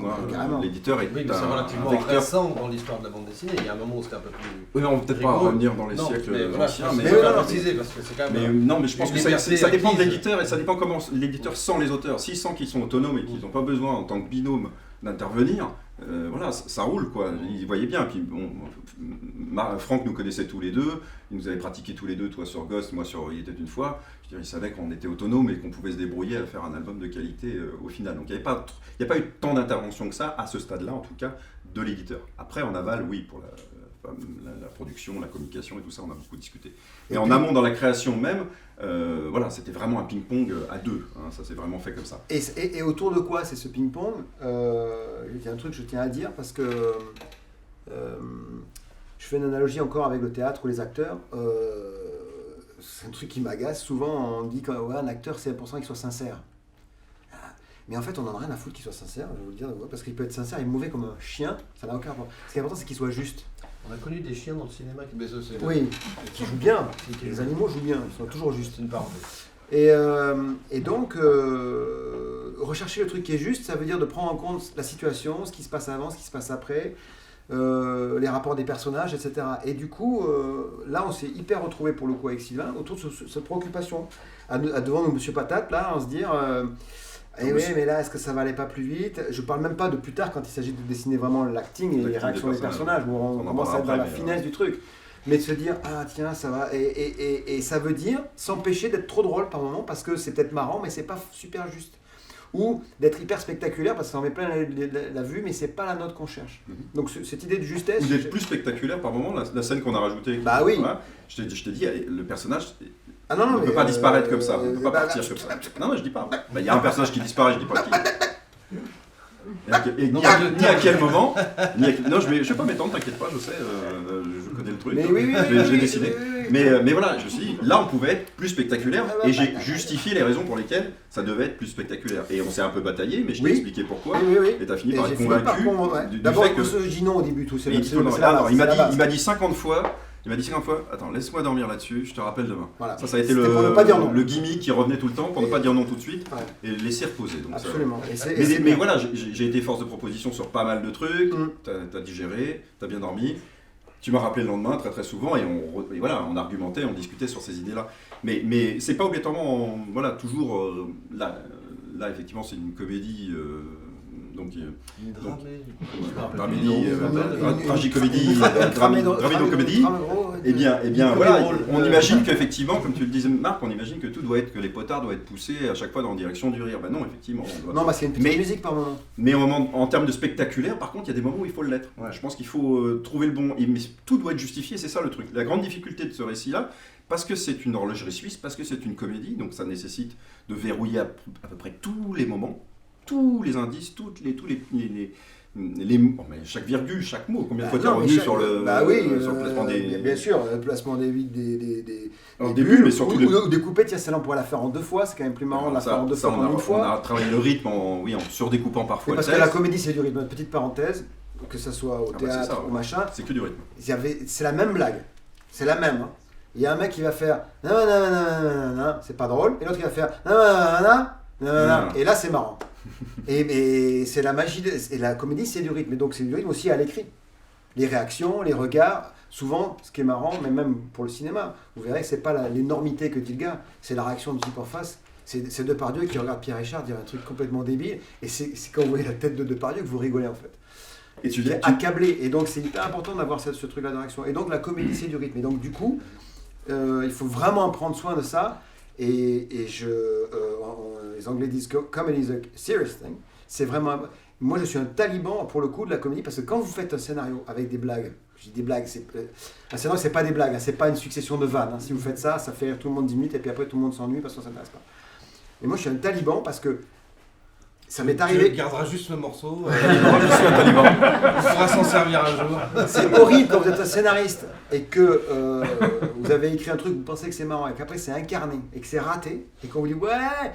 L'éditeur est c'est relativement récent dans l'histoire de la bande dessinée. Il y a un moment où c'était un peu plus... Oui, on peut-être pas revenir dans les siècles anciens. Mais préciser, parce que c'est quand même... Non, mais je pense que ça dépend de l'éditeur et ça dépend comment l'éditeur sent les auteurs. S'il sent qu'ils sont autonomes et qu'ils n'ont pas besoin en tant que binôme d'intervenir, voilà, ça roule quoi. Il voyait bien. Puis bon, Franck nous connaissait tous les deux. Il nous avait pratiqué tous les deux, toi sur Ghost, moi sur Il était une fois. Je veux dire, il savait qu'on était autonome et qu'on pouvait se débrouiller à faire un album de qualité au final. Donc il n'y a pas eu tant d'intervention que ça, à ce stade-là en tout cas, de l'éditeur. Après en aval, oui, pour la production, la communication et tout ça, on a beaucoup discuté. Et en amont, dans la création même, voilà, c'était vraiment un ping-pong à deux. Hein, ça s'est vraiment fait comme ça. Et autour de quoi c'est ce ping-pong? Il y a un truc que je tiens à dire parce que je fais une analogie encore avec le théâtre ou les acteurs. C'est un truc qui m'agace. Souvent, on dit qu'un acteur, c'est important qu'il soit sincère. Mais en fait, on n'en a rien à foutre qu'il soit sincère, je vais vous le dire, parce qu'il peut être sincère et mauvais comme un chien, ça n'a aucun rapport. Ce qui est important, c'est qu'il soit juste. On a connu des chiens dans le cinéma qui Oui, qui jouent bien. Les animaux jouent bien, ils sont toujours justes. C'est une parenthèse. Et donc, rechercher le truc qui est juste, ça veut dire de prendre en compte la situation, ce qui se passe avant, ce qui se passe après, les rapports des personnages, etc. Et du coup, là, on s'est hyper retrouvés pour le coup avec Sylvain autour de cette préoccupation. Devant nous, Monsieur Patate, là, on se dire... Et oui, mais là, est-ce que ça va aller pas plus vite? Je parle même pas de plus tard quand il s'agit de dessiner vraiment l'acting et les réactions des personnages, où on commence à être dans la finesse du truc. Mais de se dire, ah tiens, ça va. Et ça veut dire s'empêcher d'être trop drôle par moment, parce que c'est peut-être marrant, mais c'est pas super juste. Ou d'être hyper spectaculaire, parce que ça en met plein la vue, mais c'est pas la note qu'on cherche. Donc cette idée de justesse... Ou d'être plus spectaculaire par moment, la scène qu'on a rajoutée. Bah oui. Voilà, je t'ai dit, le personnage... Ah non, on ne peut pas disparaître comme ça, on ne peut pas partir comme ça. Non, je dis pas. Il y a un personnage qui disparaît, je dis pas qui. Ni à quel moment. Non, je ne vais pas m'étendre, t'inquiète pas, je sais, je connais le truc. Mais oui, je l'ai dessiné. Mais voilà, je me suis dit, là on pouvait être plus spectaculaire et j'ai justifié les raisons pour lesquelles ça devait être plus spectaculaire. Et on s'est un peu bataillé, mais je t'ai expliqué pourquoi. Et tu as fini par être convaincu du fait que. Je dis non au début, tout. Il m'a dit 50 fois. Il m'a dit 50 fois, attends, laisse-moi dormir là-dessus, je te rappelle demain. Voilà. Ça a été le gimmick qui revenait tout le temps pour ne pas dire non tout de suite et laisser reposer. Donc absolument. Mais voilà, j'ai été force de proposition sur pas mal de trucs, t'as digéré, t'as bien dormi. Tu m'as rappelé le lendemain très très souvent et voilà, on argumentait, on discutait sur ces idées-là. Mais c'est pas obligatoirement, voilà, toujours là effectivement c'est une comédie. Tragicomédie, comédie. Eh bien, voilà, on imagine qu'effectivement, comme tu le disais Marc, on imagine que les potards doivent être poussés à chaque fois dans la direction du rire. Ben non, effectivement. Non, parce qu'il y a une petite musique par moment. Mais en termes de spectaculaire, par contre, il y a des moments où il faut l'être. Ouais. Je pense qu'il faut trouver le bon. Mais tout doit être justifié, c'est ça le truc. La grande difficulté de ce récit-là, parce que c'est une horlogerie suisse, parce que c'est une comédie, donc ça nécessite de verrouiller à peu près tous les moments. Tous les indices, chaque virgule, chaque mot, combien de fois tu es revenu sur le placement des... Bien sûr, le placement des bulles, mais surtout... Ou des coupettes, celle-là on pourrait la faire en deux fois, c'est quand même plus marrant de la faire en deux fois qu'en une fois. On a travaillé le rythme en surdécoupant parfois parce que la comédie c'est du rythme, petite parenthèse, que ce soit au théâtre ou machin. C'est que du rythme. C'est la même blague, c'est la même. Il y a un mec qui va faire c'est pas drôle, et l'autre qui va faire et là c'est marrant. Et c'est la magie, et la comédie c'est du rythme, et donc c'est du rythme aussi à l'écrit. Les réactions, les regards, souvent ce qui est marrant, mais même pour le cinéma, vous verrez que c'est pas l'énormité que dit le gars, c'est la réaction du type en face. C'est Depardieu qui regarde Pierre Richard dire un truc complètement débile, et c'est quand vous voyez la tête de Depardieu que vous rigolez en fait. Et tu es accablé, et donc c'est hyper important d'avoir ce truc-là de réaction. Et donc la comédie c'est du rythme, et donc du coup, il faut vraiment prendre soin de ça. Et les Anglais disent comedy is a serious thing. C'est vraiment. Moi, je suis un taliban pour le coup de la comédie parce que quand vous faites un scénario avec des blagues, je dis des blagues, un scénario c'est pas des blagues, c'est pas une succession de vannes. Si vous faites ça, ça fait rire tout le monde 10 minutes et puis après tout le monde s'ennuie parce qu'on s'intéresse pas. Mais moi, je suis un taliban parce que ça m'est arrivé. Tu garderas juste le morceau. Je suis un taliban. On pourra s'en servir un jour. C'est horrible quand vous êtes un scénariste et que vous avez écrit un truc, vous pensez que c'est marrant et qu'après c'est incarné et que c'est raté et qu'on vous dit ouais,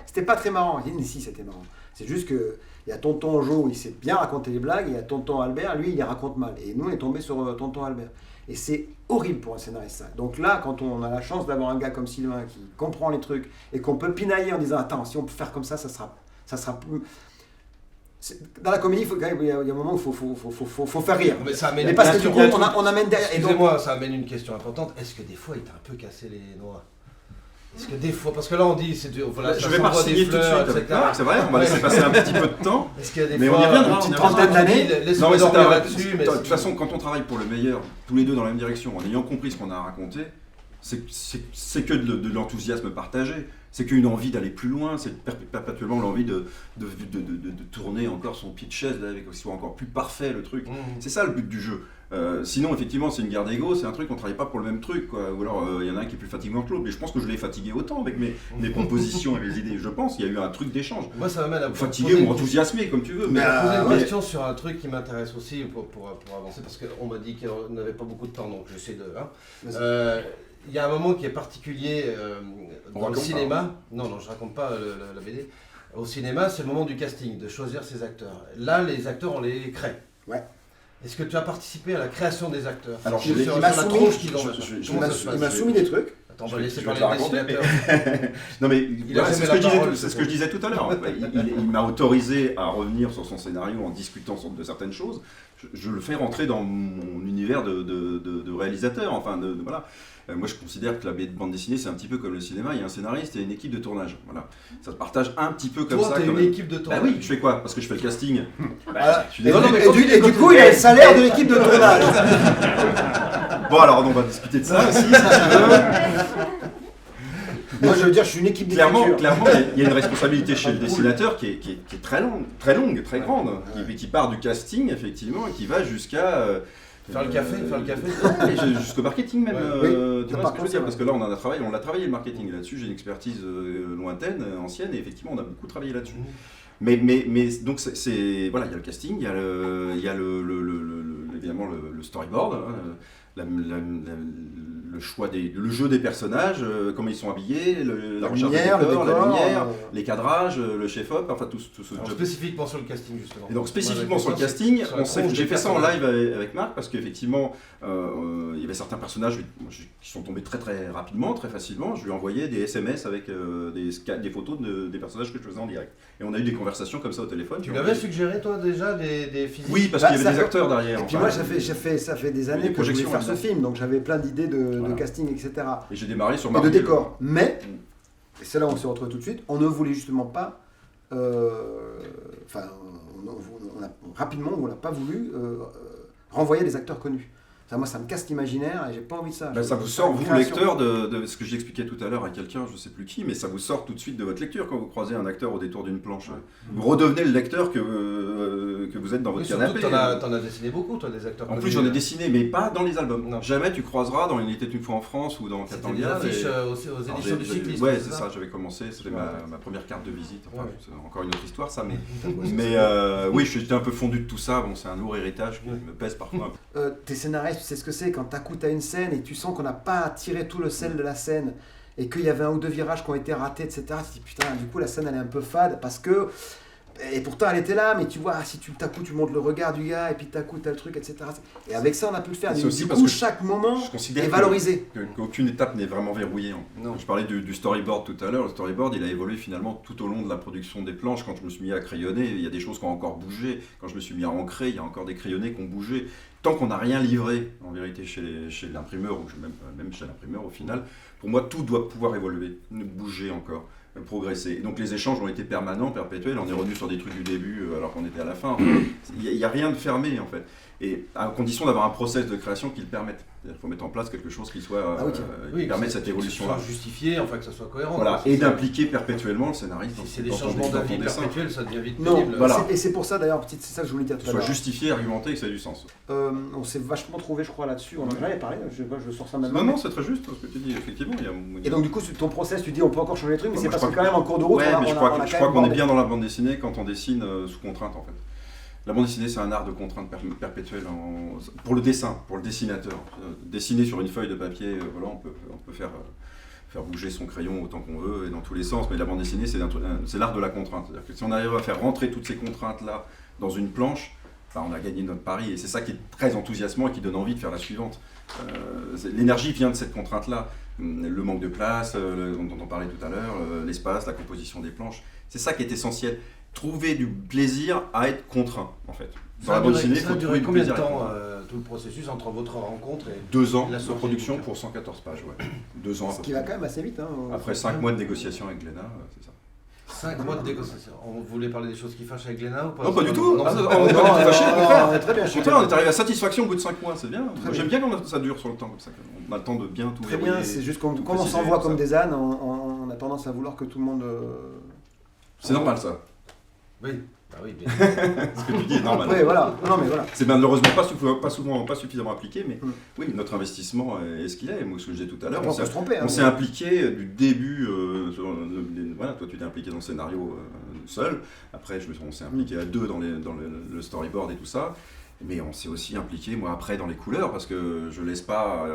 c'était pas très marrant. Il dit mais si, c'était marrant. C'est juste que il y a tonton Jo, il sait bien raconter les blagues, et il y a tonton Albert, lui, il les raconte mal. Et nous, on est tombé sur tonton Albert. Et c'est horrible pour un scénariste ça. Donc là, quand on a la chance d'avoir un gars comme Sylvain qui comprend les trucs et qu'on peut pinailler en disant attends, si on peut faire comme ça sera plus... Dans la comédie, il y a un moment où il faut faire rire. Mais ça amène parce que du coup, on amène derrière. Excusez-moi, ça amène une question importante. Est-ce que des fois, il t'a un peu cassé les noix? Est-ce que des fois, parce que là on dit, voilà, Je vais pas signer tout de suite avec Marc, c'est vrai, on va laisser passer un petit peu de temps. Est-ce qu'il y a des mais fois, on y reviendra, une petite trentaine d'années. Laisse-moi dormir là-dessus. De toute façon, quand on travaille pour le meilleur, tous les deux dans la même direction, en ayant compris ce qu'on a raconté, c'est que de l'enthousiasme partagé. C'est qu'une envie d'aller plus loin, c'est perpétuellement l'envie de tourner encore son pied de chaise là, avec qu'il soit encore plus parfait le truc. C'est ça le but du jeu. Sinon, effectivement, c'est une guerre d'ego, c'est un truc, on ne travaille pas pour le même truc, quoi. Ou alors, il y en a un qui est plus fatigant que l'autre, mais je pense que je l'ai fatigué autant avec mes propositions et mes idées. Je pense qu'il y a eu un truc d'échange. Moi, ça m'amène à fatigué ou enthousiasmé, comme tu veux. Mais à poser une question sur un truc qui m'intéresse aussi pour avancer, parce qu'on m'a dit qu'on n'avait pas beaucoup de temps, donc j'essaie de... Il y a un moment qui est particulier dans le cinéma. Non, je raconte pas la BD. Au cinéma, c'est le moment du casting, de choisir ses acteurs. Là, les acteurs, on les crée. Ouais. Est-ce que tu as participé à la création des acteurs? Alors, il m'a soumis des trucs. Attends, on va laisser parler le dessinateur. Non mais c'est ce que je disais tout à l'heure. Il m'a autorisé à revenir sur son scénario en discutant de certaines choses. Je le fais rentrer dans mon univers de réalisateur. Enfin, voilà. Moi, je considère que la bande dessinée, c'est un petit peu comme le cinéma. Il y a un scénariste et une équipe de tournage. Voilà. Ça se partage un petit peu comme ça. Toi, t'es une équipe de tournage. Bah oui, je fais quoi? Parce que je fais le casting. Et du coup, il y a le salaire de l'équipe de tournage. Bon, alors, on va discuter de ça aussi, si tu veux. Moi, je veux dire, je suis une équipe d'écriture. Clairement, il y a une responsabilité chez le dessinateur qui est très longue, très grande, qui part du casting, effectivement, et qui va jusqu'à... Faire le café. Jusqu'au marketing même, tu vois ce que je veux dire, parce que là on l'a travaillé le marketing là-dessus, j'ai une expertise lointaine, ancienne, et effectivement on a beaucoup travaillé là-dessus. Mais donc voilà, il y a le casting, il y a évidemment le storyboard, hein, le choix le jeu des personnages, comment ils sont habillés, la recherche de décor, la lumière, les cadrages, le chef-op, enfin tout ce job. Spécifiquement sur le casting justement. Et donc spécifiquement sur le casting, j'ai fait ça en live avec Marc parce qu'effectivement il y avait certains personnages qui sont tombés très très rapidement, très facilement. Je lui ai envoyé des SMS avec des photos des personnages que je faisais en direct. Et on a eu des conversations comme ça au téléphone. Tu l'avais suggéré toi déjà des physiques? Oui, parce qu'il y avait des acteurs derrière. Et puis moi ça fait des années que je voulais faire ce film, donc j'avais plein d'idées de casting, etc. Et j'ai démarré sur et de décor. Mais, et c'est là où on se retrouve tout de suite, on ne voulait justement pas, rapidement, on n'a pas voulu renvoyer des acteurs connus. Moi, ça me casse l'imaginaire et j'ai pas envie de ça. Ça vous sort, vous, lecteur, de ce que j'expliquais tout à l'heure à quelqu'un, je sais plus qui, mais ça vous sort tout de suite de votre lecture quand vous croisez un acteur au détour d'une planche. Vous redevenez le lecteur que vous êtes dans votre canapé. T'en as dessiné beaucoup, toi, des acteurs. En plus, j'en ai dessiné, mais pas dans les albums. Non. Jamais tu croiseras dans Il était une fois en France ou dans Catania. C'était des affiches aux éditions du cycliste. Ouais, c'est ça, j'avais commencé, c'était ma première carte de visite. Enfin, c'est encore une autre histoire, ça, mais oui, j'étais un peu fondu de tout ça. Bon, c'est un lourd héritage qui me pèse parfois. T'es scénariste, tu sais ce que c'est quand t'as une scène et tu sens qu'on n'a pas tiré tout le sel de la scène et qu'il y avait un ou deux virages qui ont été ratés, etc. Tu te dis putain, du coup la scène elle est un peu fade parce que. Et pourtant elle était là, mais tu vois, si tu montes le regard du gars et puis t'as le truc, etc. Et avec ça on a pu le faire. C'est aussi du parce coup, que chaque moment est valorisé. Qu'aucune étape n'est vraiment verrouillée. Non. Je parlais du storyboard tout à l'heure. Le storyboard il a évolué finalement tout au long de la production des planches. Quand je me suis mis à crayonner, il y a des choses qui ont encore bougé. Quand je me suis mis à ancrer, il y a encore des crayonnés qui ont bougé. Tant qu'on n'a rien livré, en vérité, chez l'imprimeur, ou même chez l'imprimeur au final, pour moi tout doit pouvoir évoluer, bouger encore. Progresser. Et donc les échanges ont été permanents, perpétuels, on est revenu sur des trucs du début alors qu'on était à la fin. Il n'y a rien de fermé en fait. Et à condition d'avoir un process de création qui le permette. Il faut mettre en place quelque chose qui soit qui permette cette évolution-là. Que ce soit justifié, enfin que ça soit cohérent. Voilà. Et d'impliquer perpétuellement le scénariste. Si c'est des changements d'avis perpétuels, ça devient vite pénible. Non, voilà. Et c'est pour ça d'ailleurs, c'est ça que je voulais dire tout à l'heure. Soit justifié, argumenté et que ça ait du sens. On s'est vachement trouvé, je crois, là-dessus. On en avait parlé, je sors ça maintenant. Non, c'est très juste ce que tu dis, effectivement. Et donc du coup, ton process, tu dis on peut encore changer les trucs, mais c'est parce que quand même en cours de route, je crois qu'on est bien dans la bande dessinée quand on dessine sous contrainte en fait. La bande dessinée, c'est un art de contrainte perpétuelle pour le dessin, pour le dessinateur. Dessiner sur une feuille de papier, voilà, on peut faire bouger son crayon autant qu'on veut et dans tous les sens, mais la bande dessinée, c'est l'art de la contrainte. C'est-à-dire que si on arrive à faire rentrer toutes ces contraintes-là dans une planche, on a gagné notre pari et c'est ça qui est très enthousiasmant et qui donne envie de faire la suivante. L'énergie vient de cette contrainte-là, le manque de place, dont on parlait tout à l'heure, l'espace, la composition des planches, c'est ça qui est essentiel. trouver du plaisir à être contraint, en fait. Dans Ça la a bande duré, dessinée, ça il a faut duré trouver du combien de plaisir à être temps, contraint. tout le processus entre votre rencontre et 2 ans la de sortie production du bouquin. pour 114 pages, ouais. 2 ans à Ce peu qui près. va quand même assez vite. Hein, Après 5 mois de négociation avec Glénat, c'est ça. 5 mois de négociation. On voulait parler des choses qui fâchent avec Glénat ou pas? Non, pas du tout. Non, Ah, c'est non, pas- on est pas du tout fâchés, au contraire. Très bien, Au contraire, on est arrivé à satisfaction au bout de 5 mois, c'est bien. Moi, bien. j'aime bien quand ça dure sur le temps comme ça. On a le temps de bien tout Très verrouiller, bien, c'est juste qu'on tout comme on préciser, s'envoie tout comme ça. des ânes, on a tendance à vouloir que tout le monde. C'est normal ça. Oui, bah oui, mais Ce que tu dis est normal. Après, voilà. Non, mais voilà. C'est malheureusement pas suffisamment appliqué, mais Mm. oui, notre investissement est ce qu'il est. Moi, ce que je disais tout à l'heure, Après, on peut se tromper. on s'est impliqué du début. Voilà, toi, tu t'es impliqué dans le scénario seul. Après, on s'est impliqué à 2 dans le storyboard et tout ça. Mais on s'est aussi impliqué, moi, après, dans les couleurs, parce que je laisse pas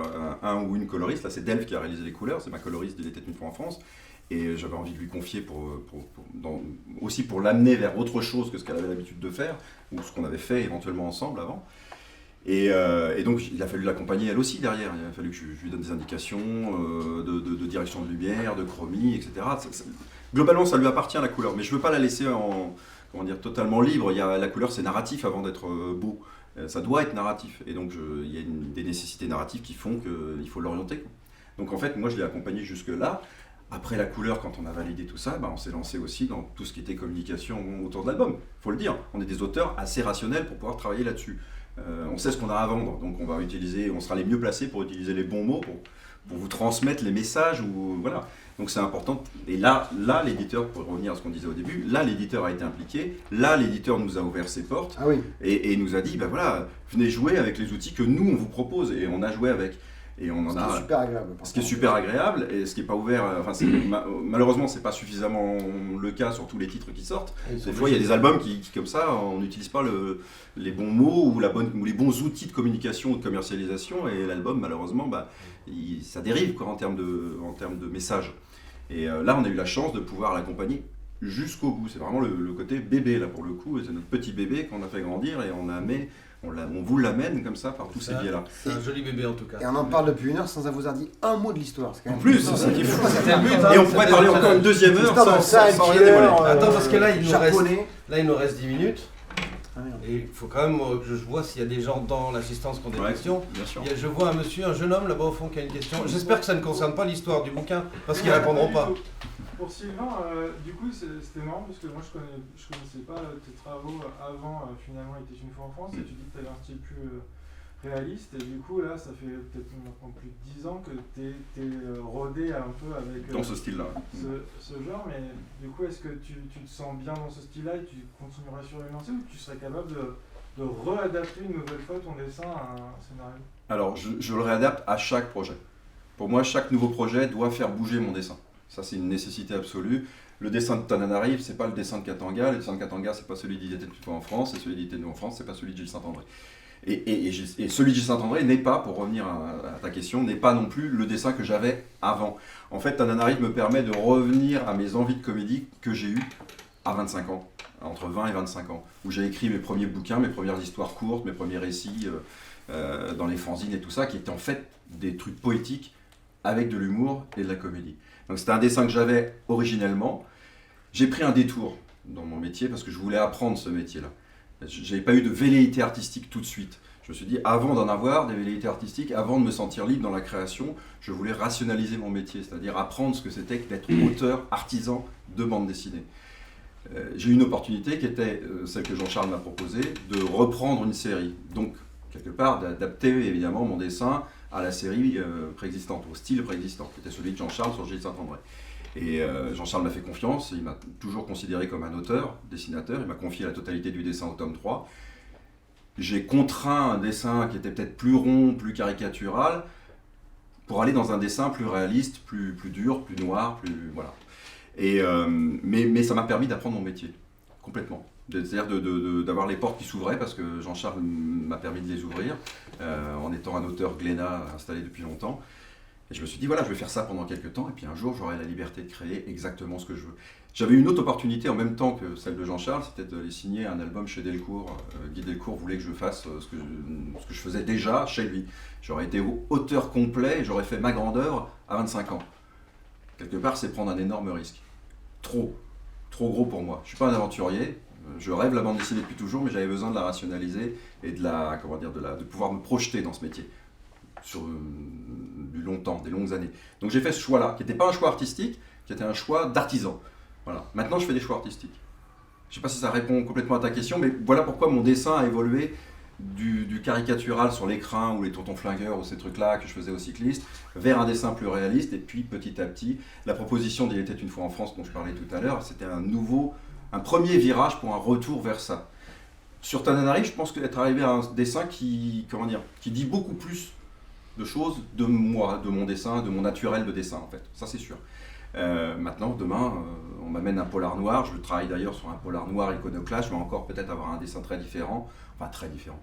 un ou une coloriste. Là, c'est Delphes qui a réalisé les couleurs. C'est ma coloriste d'Il était une fois en France. Et j'avais envie de lui confier aussi pour l'amener vers autre chose que ce qu'elle avait l'habitude de faire, ou ce qu'on avait fait éventuellement ensemble avant. Et donc il a fallu l'accompagner elle aussi derrière. Il a fallu que je lui donne des indications de direction de lumière, de chromie, etc. Globalement, ça lui appartient la couleur, mais je ne veux pas la laisser totalement libre. La couleur, c'est narratif avant d'être beau. Ça doit être narratif. Et donc il y a des nécessités narratives qui font qu'il faut l'orienter. Donc en fait, moi, je l'ai accompagné jusque-là. Après la couleur, quand on a validé tout ça, on s'est lancé aussi dans tout ce qui était communication autour de l'album. Il faut le dire, on est des auteurs assez rationnels pour pouvoir travailler là-dessus. On sait ce qu'on a à vendre, donc on sera les mieux placés pour utiliser les bons mots, pour vous transmettre les messages. Voilà. Donc c'est important. Et là, l'éditeur, pour revenir à ce qu'on disait au début, là l'éditeur a été impliqué, là l'éditeur nous a ouvert ses portes Ah oui. et nous a dit, voilà, venez jouer avec les outils que nous on vous propose, et on a joué avec. Et on en C'est a... super agréable. Ce qui est super agréable et ce qui n'est pas ouvert, malheureusement c'est pas suffisamment le cas sur tous les titres qui sortent. Des fois il y a des albums qui comme ça, on n'utilise pas les bons mots ou les bons outils de communication ou de commercialisation, et l'album malheureusement ça dérive en termes de message. Et là on a eu la chance de pouvoir l'accompagner jusqu'au bout. C'est vraiment le côté bébé là pour le coup, et c'est notre petit bébé qu'on a fait grandir et on vous l'amène comme ça par tous ces biais-là. c'est un joli bébé en tout cas. Et on en parle depuis 1 heure sans avoir dit un mot de l'histoire. C'est quand En même- plus, c'est ça qui est fou. C'était le but, hein. Et on pourrait parler encore une deuxième heure L'histoire d'un sans serial rien killer, dévoiler. Attends, parce que là, il nous japonais. reste 10 minutes. Ah, merde. Et il faut quand même que je vois s'il y a des gens dans l'assistance qui ont des Ouais, questions. bien sûr. Je vois un jeune homme là-bas au fond qui a une question. J'espère que ça ne concerne pas l'histoire du bouquin, parce qu'ils répondront pas. Pour Sylvain, du coup, c'était marrant parce que moi je connaissais pas tes travaux avant finalement Il était une fois en France, et tu dis que tu avais un style plus réaliste, et du coup là ça fait peut-être maintenant plus de 10 ans que tu es rodé un peu avec Dans ce style-là. ce genre, mais du coup est-ce que tu te sens bien dans ce style-là et tu continueras sur une lancée, ou tu serais capable de réadapter une nouvelle fois ton dessin à un scénario? Alors, je le réadapte à chaque projet. Pour moi, chaque nouveau projet doit faire bouger mon dessin. Ça, c'est une nécessité absolue. Le dessin de Tananarive, c'est pas le dessin de Katanga. Le dessin de Katanga, c'est pas celui d'Il était une fois en France. Et celui d'Il était nous en France, c'est pas celui de Gilles Saint-André. Et celui de Gilles Saint-André n'est pas, pour revenir à ta question, n'est pas non plus le dessin que j'avais avant. En fait, Tananarive me permet de revenir à mes envies de comédie que j'ai eues à 25 ans, entre 20 et 25 ans, où j'ai écrit mes premiers bouquins, mes premières histoires courtes, mes premiers récits dans les fanzines et tout ça, qui étaient en fait des trucs poétiques avec de l'humour et de la comédie. Donc c'était un dessin que j'avais originellement. J'ai pris un détour dans mon métier parce que je voulais apprendre ce métier-là. Je n'avais pas eu de velléité artistique tout de suite. Je me suis dit, avant d'en avoir des velléités artistiques, avant de me sentir libre dans la création, je voulais rationaliser mon métier, c'est-à-dire apprendre ce que c'était que d'être auteur, artisan de bande dessinée. J'ai eu une opportunité qui était celle que Jean-Charles m'a proposée, de reprendre une série. Donc, quelque part, d'adapter évidemment mon dessin à la série préexistante, au style préexistant, qui était celui de Jean-Charles sur Gilles Saint-André. Et Jean-Charles m'a fait confiance, il m'a toujours considéré comme un auteur, dessinateur, il m'a confié la totalité du dessin au tome 3. J'ai contraint un dessin qui était peut-être plus rond, plus caricatural, pour aller dans un dessin plus réaliste, plus dur, plus noir, plus... Voilà. Mais ça m'a permis d'apprendre mon métier, complètement. C'est-à-dire d'avoir les portes qui s'ouvraient, parce que Jean-Charles m'a permis de les ouvrir, en étant un auteur Glénat installé depuis longtemps. Et je me suis dit, voilà, je vais faire ça pendant quelques temps, et puis un jour, j'aurai la liberté de créer exactement ce que je veux. J'avais une autre opportunité en même temps que celle de Jean-Charles, c'était d'aller signer un album chez Delcourt. Guy Delcourt voulait que je fasse ce que je faisais déjà chez lui. J'aurais été auteur complet, et j'aurais fait ma grande œuvre à 25 ans. Quelque part, c'est prendre un énorme risque. Trop. trop gros pour moi. Je suis pas un aventurier. Je rêve la bande dessinée depuis toujours, mais j'avais besoin de la rationaliser et de pouvoir me projeter dans ce métier sur du long temps, des longues années. Donc j'ai fait ce choix-là, qui n'était pas un choix artistique, qui était un choix d'artisan. Voilà. Maintenant, je fais des choix artistiques. Je ne sais pas si ça répond complètement à ta question, mais voilà pourquoi mon dessin a évolué du caricatural sur l'écran ou les tontons flingueurs ou ces trucs-là que je faisais aux cyclistes, vers un dessin plus réaliste. Et puis petit à petit, la proposition d'Il était une fois en France dont je parlais tout à l'heure, c'était un premier virage pour un retour vers ça. Sur Tananarive, je pense qu'être arrivé à un dessin qui dit beaucoup plus de choses de moi, de mon dessin, de mon naturel de dessin en fait. Ça c'est sûr. Maintenant, demain, on m'amène un polar noir. Je travaille d'ailleurs sur un polar noir iconoclaste. Je vais encore peut-être avoir un dessin très différent. Enfin, très différent.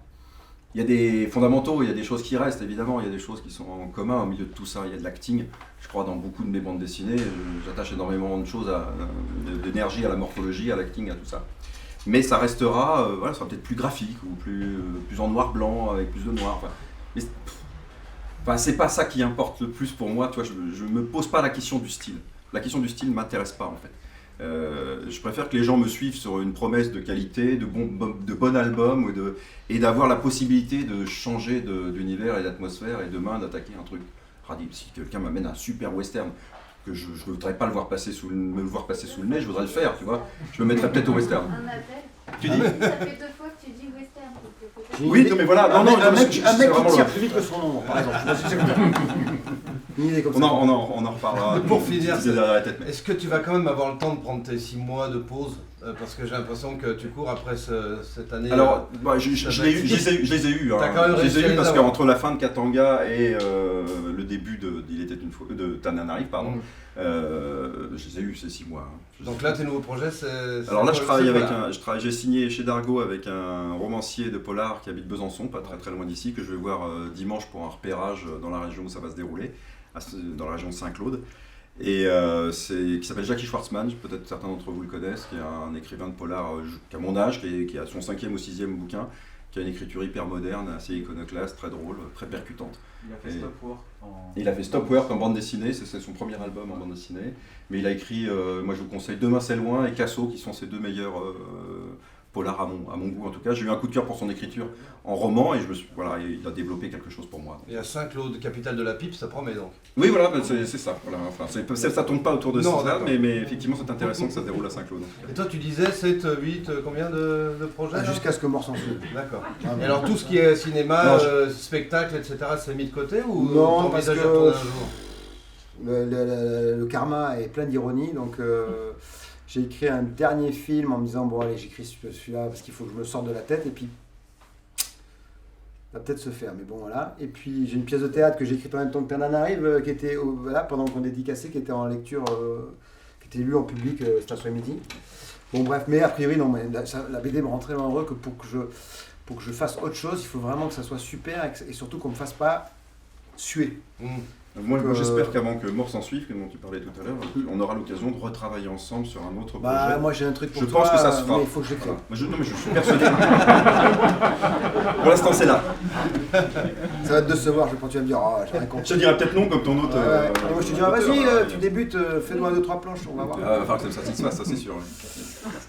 Il y a des fondamentaux, il y a des choses qui restent, évidemment. Il y a des choses qui sont en commun au milieu de tout ça. Il y a de l'acting. Je crois dans beaucoup de mes bandes dessinées. J'attache énormément de choses, d'énergie à la morphologie, à l'acting, à tout ça. Mais ça restera, ça sera peut-être plus graphique ou plus en noir-blanc, avec plus de noir. C'est pas ça qui importe le plus pour moi. Tu vois, je me pose pas la question du style. La question du style ne m'intéresse pas en fait. Je préfère que les gens me suivent sur une promesse de qualité, de bon album et d'avoir la possibilité de changer d'univers et d'atmosphère et demain d'attaquer un truc radical. Si quelqu'un m'amène un super western, que je ne voudrais pas me le voir passer sous le nez, je voudrais le faire, tu vois. Je me mettrais peut-être au western. Un appel. Tu dis ? Ça fait 2 fois que tu dis western. Oui, non mais voilà. Un mec qui vraiment tire plus vite que son nom, par exemple. Une idée comme ça. On en reparlera. Pour finir, derrière la tête. est-ce que tu vas quand même avoir le temps de prendre tes 6 mois de pause parce que j'ai l'impression que tu cours après cette année. Alors, je les ai eus. T'as quand même réussi à les parce avoir. qu'entre la fin de Katanga et le début d'Il était une fois de Tananarive, pardon, je les ai eus ces 6 mois. Donc là, tes nouveaux projets, c'est. Alors là, j'ai signé chez Dargaud avec un romancier de polar qui habite Besançon, pas très très loin d'ici, que je vais voir dimanche pour un repérage dans la région où ça va se dérouler, dans la région de Saint-Claude. Et qui s'appelle Jackie Schwartzman, peut-être certains d'entre vous le connaissent, qui est un écrivain de polar qui a mon âge, qui a son 5e ou 6e bouquin, qui a une écriture hyper moderne, assez iconoclaste, très drôle, très percutante. Il a fait Stopwork Il a fait Stopwork en bande dessinée, c'est son premier album en bande dessinée. Mais il a écrit, moi je vous conseille Demain c'est loin et Casso, qui sont ses 2 meilleurs polars à mon goût en tout cas. J'ai eu un coup de cœur pour son écriture en roman et il a développé quelque chose pour moi. Et à Saint-Claude, capitale de la pipe, ça promet donc. Oui voilà, c'est ça. Voilà. Enfin, ça tourne pas autour de Non, ça, mais effectivement c'est intéressant que ça se déroule à Saint-Claude. Et toi, tu disais 7, 8, combien de projets là Jusqu'à ce que mort s'en souvienne. D'accord. Ah, Et alors tout ce qui est cinéma, spectacle, etc., c'est mis de côté ou Non, parce t'envisages que de retourner un jour le karma est plein d'ironie, donc j'ai écrit un dernier film en me disant bon allez j'écris celui-là parce qu'il faut que je me sorte de la tête et puis ça va peut-être se faire, mais bon voilà. Et puis j'ai une pièce de théâtre que j'ai écrite en même temps que Tananarive qui était pendant qu'on dédicaçait, qui était en lecture, qui était lue en public cet après-midi. Bon bref, mais a priori non, mais la BD me rend très heureux que pour que je fasse autre chose, il faut vraiment que ça soit super et surtout qu'on me fasse pas suer. Moi, j'espère qu'avant que Mort s'en suive, dont tu parlais tout à l'heure, on aura l'occasion de retravailler ensemble sur un autre projet. Moi j'ai un truc pour je toi, pense que ça se fera. mais il faut que je l'écrive. Voilà. Mais je suis persuadé. Pour l'instant, c'est là. Ça va te décevoir, je vais continuer à me dire, j'ai rien compris. Je te dirais peut-être non comme ton autre. Moi je te dirais, vas-y, tu débutes, fais-nous 2-3 planches, on va voir. Il va falloir que ça se fasse, ça c'est sûr.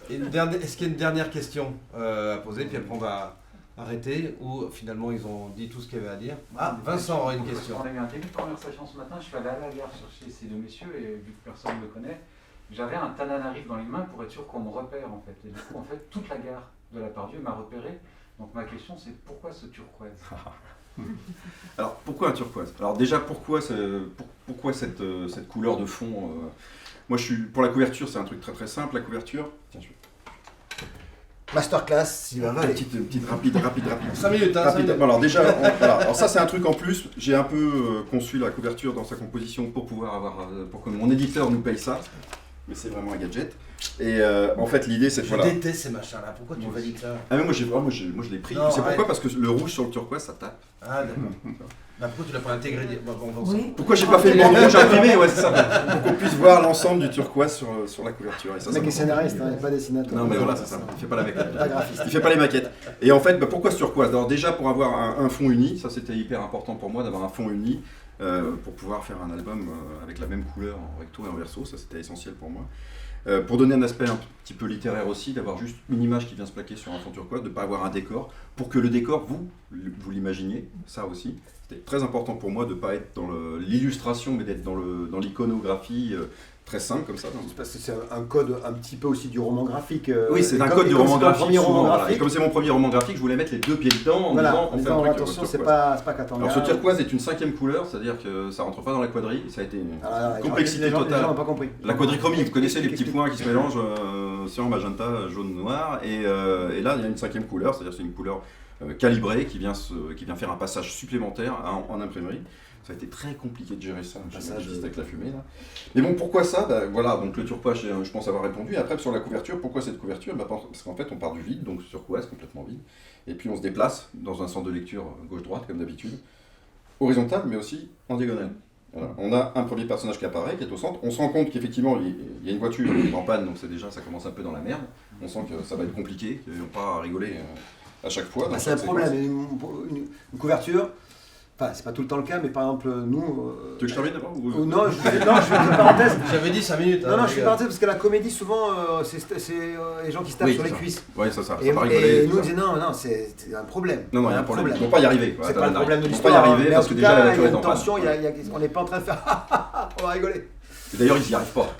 Et est-ce qu'il y a une dernière question à poser, puis après on va arrêter, ou finalement ils ont dit tout ce qu'il y avait à dire. Ah, Vincent aurait une question. On a eu un début de conversation ce matin, je suis allé à la gare chercher ces 2 messieurs et vu que personne ne me connaît, j'avais un Tananarive dans les mains pour être sûr qu'on me repère en fait. Et du coup en fait toute la gare de la Pardieu m'a repéré. Donc ma question c'est pourquoi ce turquoise? Alors pourquoi un turquoise? Alors déjà pourquoi cette couleur de fond Moi je suis pour la couverture, c'est un truc très très simple. La couverture, tiens, Masterclass, Sylvain. Petite rapide. 5 minutes, hein, Rapide. 5 minutes. Alors déjà, alors ça c'est un truc en plus. J'ai un peu conçu la couverture dans sa composition pour que mon éditeur nous paye ça. Mais c'est vraiment un gadget. Et en fait l'idée c'est Je déteste ces machins-là. Pourquoi tu valides ça? Ah mais moi je l'ai pris. Non, c'est pourquoi? ouais. Parce que le rouge sur le turquoise ça tape. Ah d'accord. Bah pourquoi tu l'as pas intégré? Oui. Pourquoi j'ai pas fait le bandeau rouge imprimé? Ouais c'est ça. Pour qu'on puisse voir l'ensemble du turquoise sur la couverture. Et ça, Le mec ça est me- scénariste, il n'est pas dessinateur. Non, mais voilà, c'est ça. Il fait pas la maquette. Pas graphiste. Il fait pas les maquettes. Et en fait, pourquoi ce turquoise? Alors déjà, pour avoir un fond uni, ça c'était hyper important pour moi d'avoir un fond uni pour pouvoir faire un album avec la même couleur en recto et en verso, ça c'était essentiel pour moi. Pour donner un aspect un petit peu littéraire aussi, d'avoir juste une image qui vient se plaquer sur un fond turquoise, de ne pas avoir un décor, pour que le décor, vous l'imaginiez, ça aussi. C'était très important pour moi de ne pas être dans l'illustration, mais d'être dans l'iconographie très simple comme ça. Parce que c'est un code un petit peu aussi du roman graphique. Oui, c'est un comme- code du comme roman c'est ton graphique. premier roman souvent, voilà. graphique, Et comme c'est mon premier roman graphique, je voulais mettre les deux pieds dedans en voilà, disant en on fait un disant truc attention, c'est turquoise. pas Katanga. Alors ce turquoise est une 5e couleur, c'est-à-dire que ça rentre pas dans la quadrille, ça a été une Alors, complexité les gens totale. n'ont pas compris. La quadrichromie, vous connaissez les petits Explique. points qui se mélangent, cyan, magenta, jaune, noir, et là il y a une 5e couleur, c'est-à-dire c'est une couleur calibrée qui vient faire un passage supplémentaire en imprimerie. Ça a été très compliqué de gérer ça, un passage avec la fumée là. Mais bon, pourquoi ça? Voilà, donc le turquoise, je pense avoir répondu. Et après sur la couverture, pourquoi cette couverture? Parce qu'en fait on part du vide, donc turquoise complètement vide, et puis on se déplace dans un centre de lecture gauche-droite comme d'habitude, horizontal mais aussi en diagonale. Voilà. On a un premier personnage qui apparaît, qui est au centre. On se rend compte qu'effectivement, il y a une voiture qui est en panne, donc ça commence un peu dans la merde. On sent que ça va être compliqué, qu'ils vont pas rigoler à chaque fois. C'est un problème. Une couverture, enfin, c'est pas tout le temps le cas, mais par exemple, nous. Tu veux que je termine d'abord Non, je fais une parenthèse. J'avais dit 5 minutes. Non, je fais une parenthèse parce que la comédie, souvent, c'est les gens qui se tapent Oui, sur les c'est ça. cuisses. Oui, ça Et, va rigoler. et nous, on disait non, c'est un problème. Non, il y a un problème. Ils vont pas y arriver. C'est pas le problème de Ils vont l'histoire. pas y arriver mais en parce que tout déjà la cas, il voiture y a est en une panne. tension, on n'est pas en train de faire on va rigoler. Et d'ailleurs, ils n'y arrivent pas.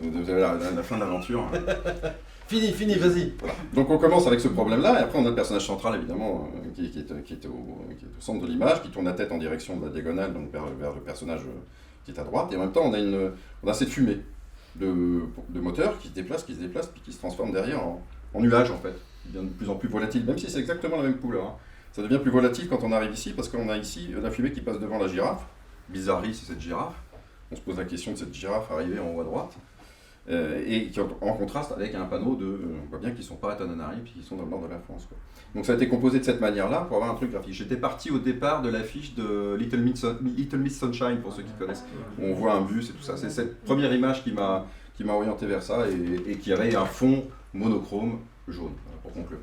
Vous avez la fin de l'aventure. Fini, vas-y. Voilà. Donc on commence avec ce problème-là, et après on a le personnage central évidemment qui est au centre de l'image, qui tourne la tête en direction de la diagonale, donc vers le personnage qui est à droite, et en même temps on a cette fumée de moteur qui se déplace, puis qui se transforme derrière en nuage en fait, qui devient de plus en plus volatile, même si c'est exactement la même couleur. Hein. Ça devient plus volatile quand on arrive ici, parce qu'on a ici la fumée qui passe devant la girafe. Bizarrerie, c'est cette girafe. On se pose la question de cette girafe arrivée en haut à droite. Et qui en contraste avec un panneau on voit bien qu'ils ne sont pas à Tananarive, puis qu'ils sont dans le nord de la France. Quoi. Donc ça a été composé de cette manière-là pour avoir un truc graphique. J'étais parti au départ de l'affiche de Little Miss Sunshine, pour ceux qui connaissent. Où on voit un bus et tout ça. C'est cette première image qui m'a orienté vers ça et qui avait un fond monochrome jaune, pour conclure.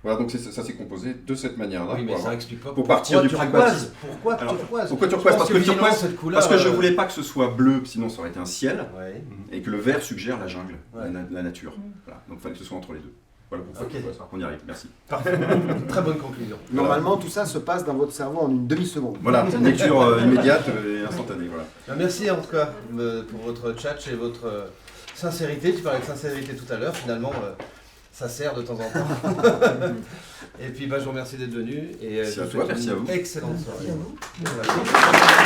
Voilà, donc ça s'est composé de cette manière-là. Oui, mais ça explique pas pour partir du pragmatisme. Pourquoi turquoise? Pourquoi turquoise? Parce que turquoise, cette couleur, parce que je voulais pas que ce soit bleu, sinon ça aurait été un ciel, Ouais. et que le vert suggère la jungle, Ouais. la nature. Voilà. Donc il fallait que ce soit entre les deux. Voilà pourquoi. Ok. On y arrive, merci. Parfait. Très bonne conclusion. Normalement, tout ça se passe dans votre cerveau en une demi-seconde. Voilà, c'est une lecture immédiate et instantanée. Voilà. Merci en tout cas pour votre chat et votre sincérité. Tu parlais de sincérité tout à l'heure, finalement ça sert de temps en temps. Et puis je vous remercie d'être venu et Merci je à vous toi, souhaite merci à une vous. excellente soirée. Merci à vous. Voilà.